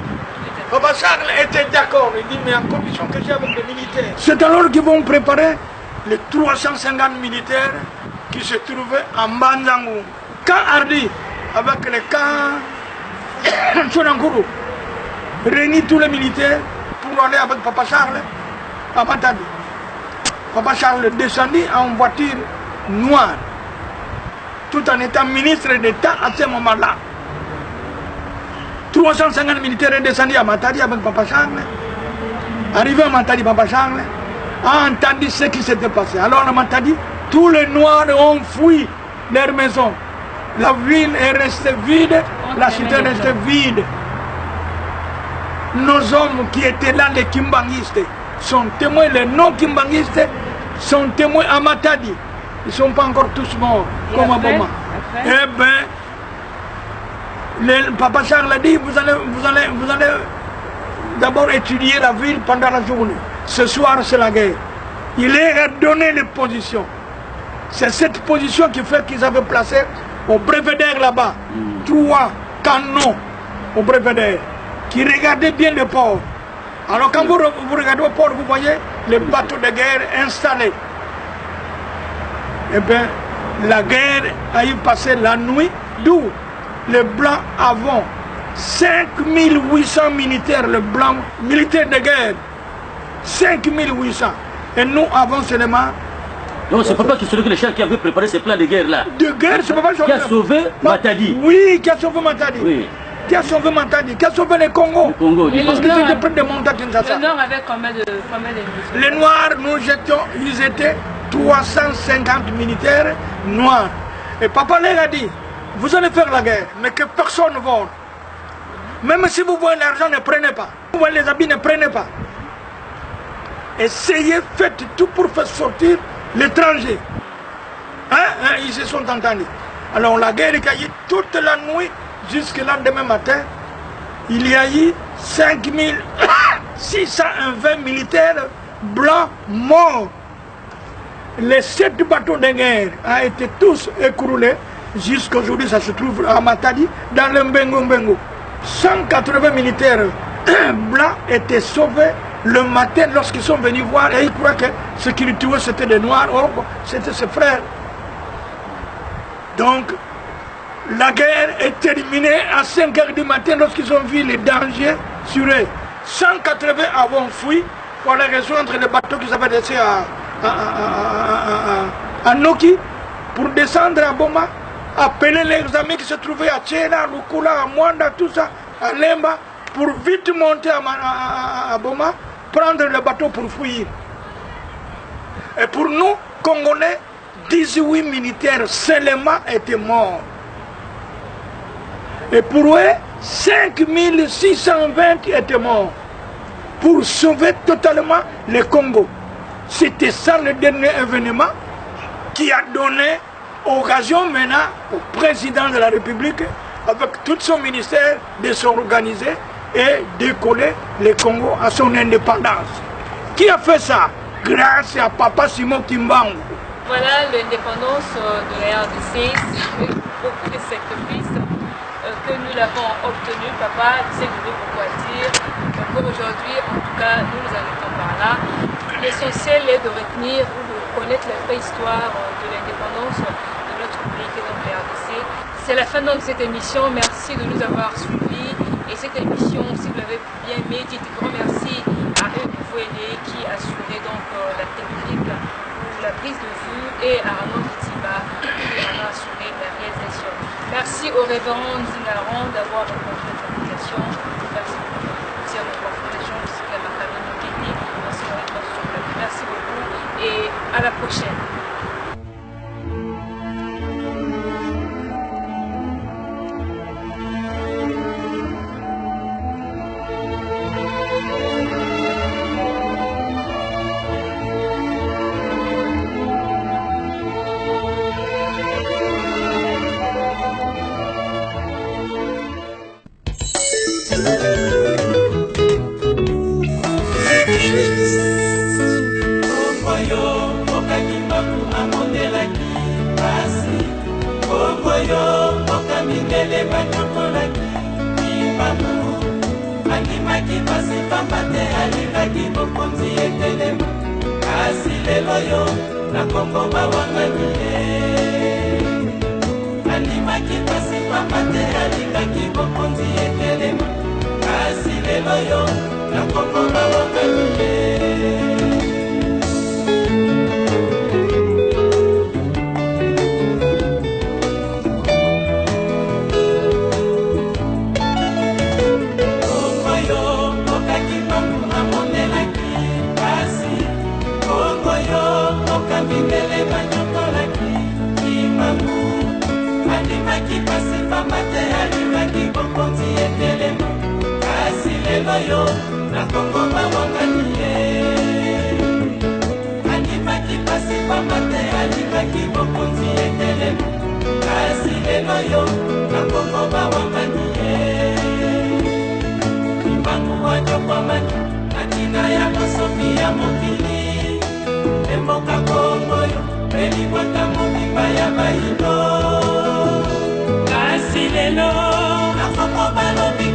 Papa Charles était d'accord. Il dit, mais en condition que j'ai avec les militaires. C'est alors qu'ils vont préparer les 350 militaires qui se trouvaient en Banzangou. Quand Hardy, avec les camps Chonankuru, réunit tous les militaires pour aller avec Papa Charles à Matadi. Papa Charles descendit en voiture noire, tout en étant ministre d'État à ce moment-là. 350 militaires sont descendus à Matadi avec Papa Charles. Arrivé à Matadi, Papa Charles a entendu ce qui s'était passé. Alors à Matadi, tous les Noirs ont fui leur maison. La ville est restée vide, la cité est restée vide. Nos hommes qui étaient là, les Kimbanguistes, sont témoins, les non-Kimbanguistes sont témoins à Matadi. Ils ne sont pas encore tous morts, comme à Boma. Eh bien, Papa Charles a dit, vous allez d'abord étudier la ville pendant la journée. Ce soir, c'est la guerre. Il leur a donné les positions. C'est cette position qui fait qu'ils avaient placé au Belvédère là-bas 3 canons au Belvédère qui regardaient bien le port. Alors quand vous regardez au port, vous voyez les bateaux de guerre installés. Eh bien, la guerre a eu passé la nuit, d'où les Blancs avons 5800 militaires, les Blancs militaires de guerre, 5800. Et nous avons seulement... Non, c'est Papa qui avait préparé ces plans de guerre là. De guerre, c'est Papa qui a sauvé Matadi. Oui, qui a sauvé Matadi. Oui. Qui a sauvé Matadi, qui a sauvé le Congo. Le Congo, parce qu'ils étaient près de monter à Kinshasa. Le Nord avait combien de les Noirs, nous étions, ils étaient 350 militaires noirs. Et Papa leur a dit, vous allez faire la guerre, mais que personne ne vole. Même si vous voyez l'argent, ne prenez pas. Vous voyez les habits, ne prenez pas. Essayez, faites tout pour faire sortir l'étranger. Ils se sont entendus. Alors la guerre a eu toute la nuit jusqu'au lendemain matin. Il y a eu 5620 militaires blancs morts. Les 7 bateaux de guerre ont été tous écroulés. Jusqu'à aujourd'hui, ça se trouve à Matadi, dans le Mbengo. 180 militaires blancs étaient sauvés le matin lorsqu'ils sont venus voir. Et ils croient que ce qui les tuaient, c'était des Noirs. Or, c'était ses frères. Donc, la guerre est terminée à 5 h du matin lorsqu'ils ont vu les dangers sur eux. 180 avaient fui pour aller rejoindre les bateaux qu'ils avaient laissés à Noki pour descendre à Boma, appeler les amis qui se trouvaient à Tchela, à Lukula, à Mwanda, tout ça, à Lemba, pour vite monter à Boma, prendre le bateau pour fuir. Et pour nous, Congolais, 18 militaires seulement étaient morts. Et pour eux, 5620 étaient morts pour sauver totalement le Congo. C'était ça le dernier événement qui a donné occasion maintenant au président de la République, avec tout son ministère, de s'organiser et d'écoller le Congo à son indépendance. Qui a fait ça? Grâce à Papa Simon Kimbangu. Voilà, l'indépendance de la RDC, c'est beaucoup de sacrifices que nous l'avons obtenu. Papa, tu sais pourquoi dire. Pour aujourd'hui, en tout cas, nous nous arrêtons par là. L'essentiel est de retenir ou de connaître la vraie histoire de l'indépendance de notre pays, qui est donc la RDC. C'est la fin de cette émission. Merci de nous avoir suivis. Et cette émission, si vous l'avez bien aimé, dites grand merci à eux qui assurait donc la technique, la prise de vue, et à Arnaud Kitiba qui en a assuré la réalisation. Merci au révérend Zinaran d'avoir répondu à notre invitation. Merci beaucoup. Merci à notre fondation aussi, à ma famille Mokeni. Merci beaucoup et à la prochaine. Kasi lelo, nakoko balobi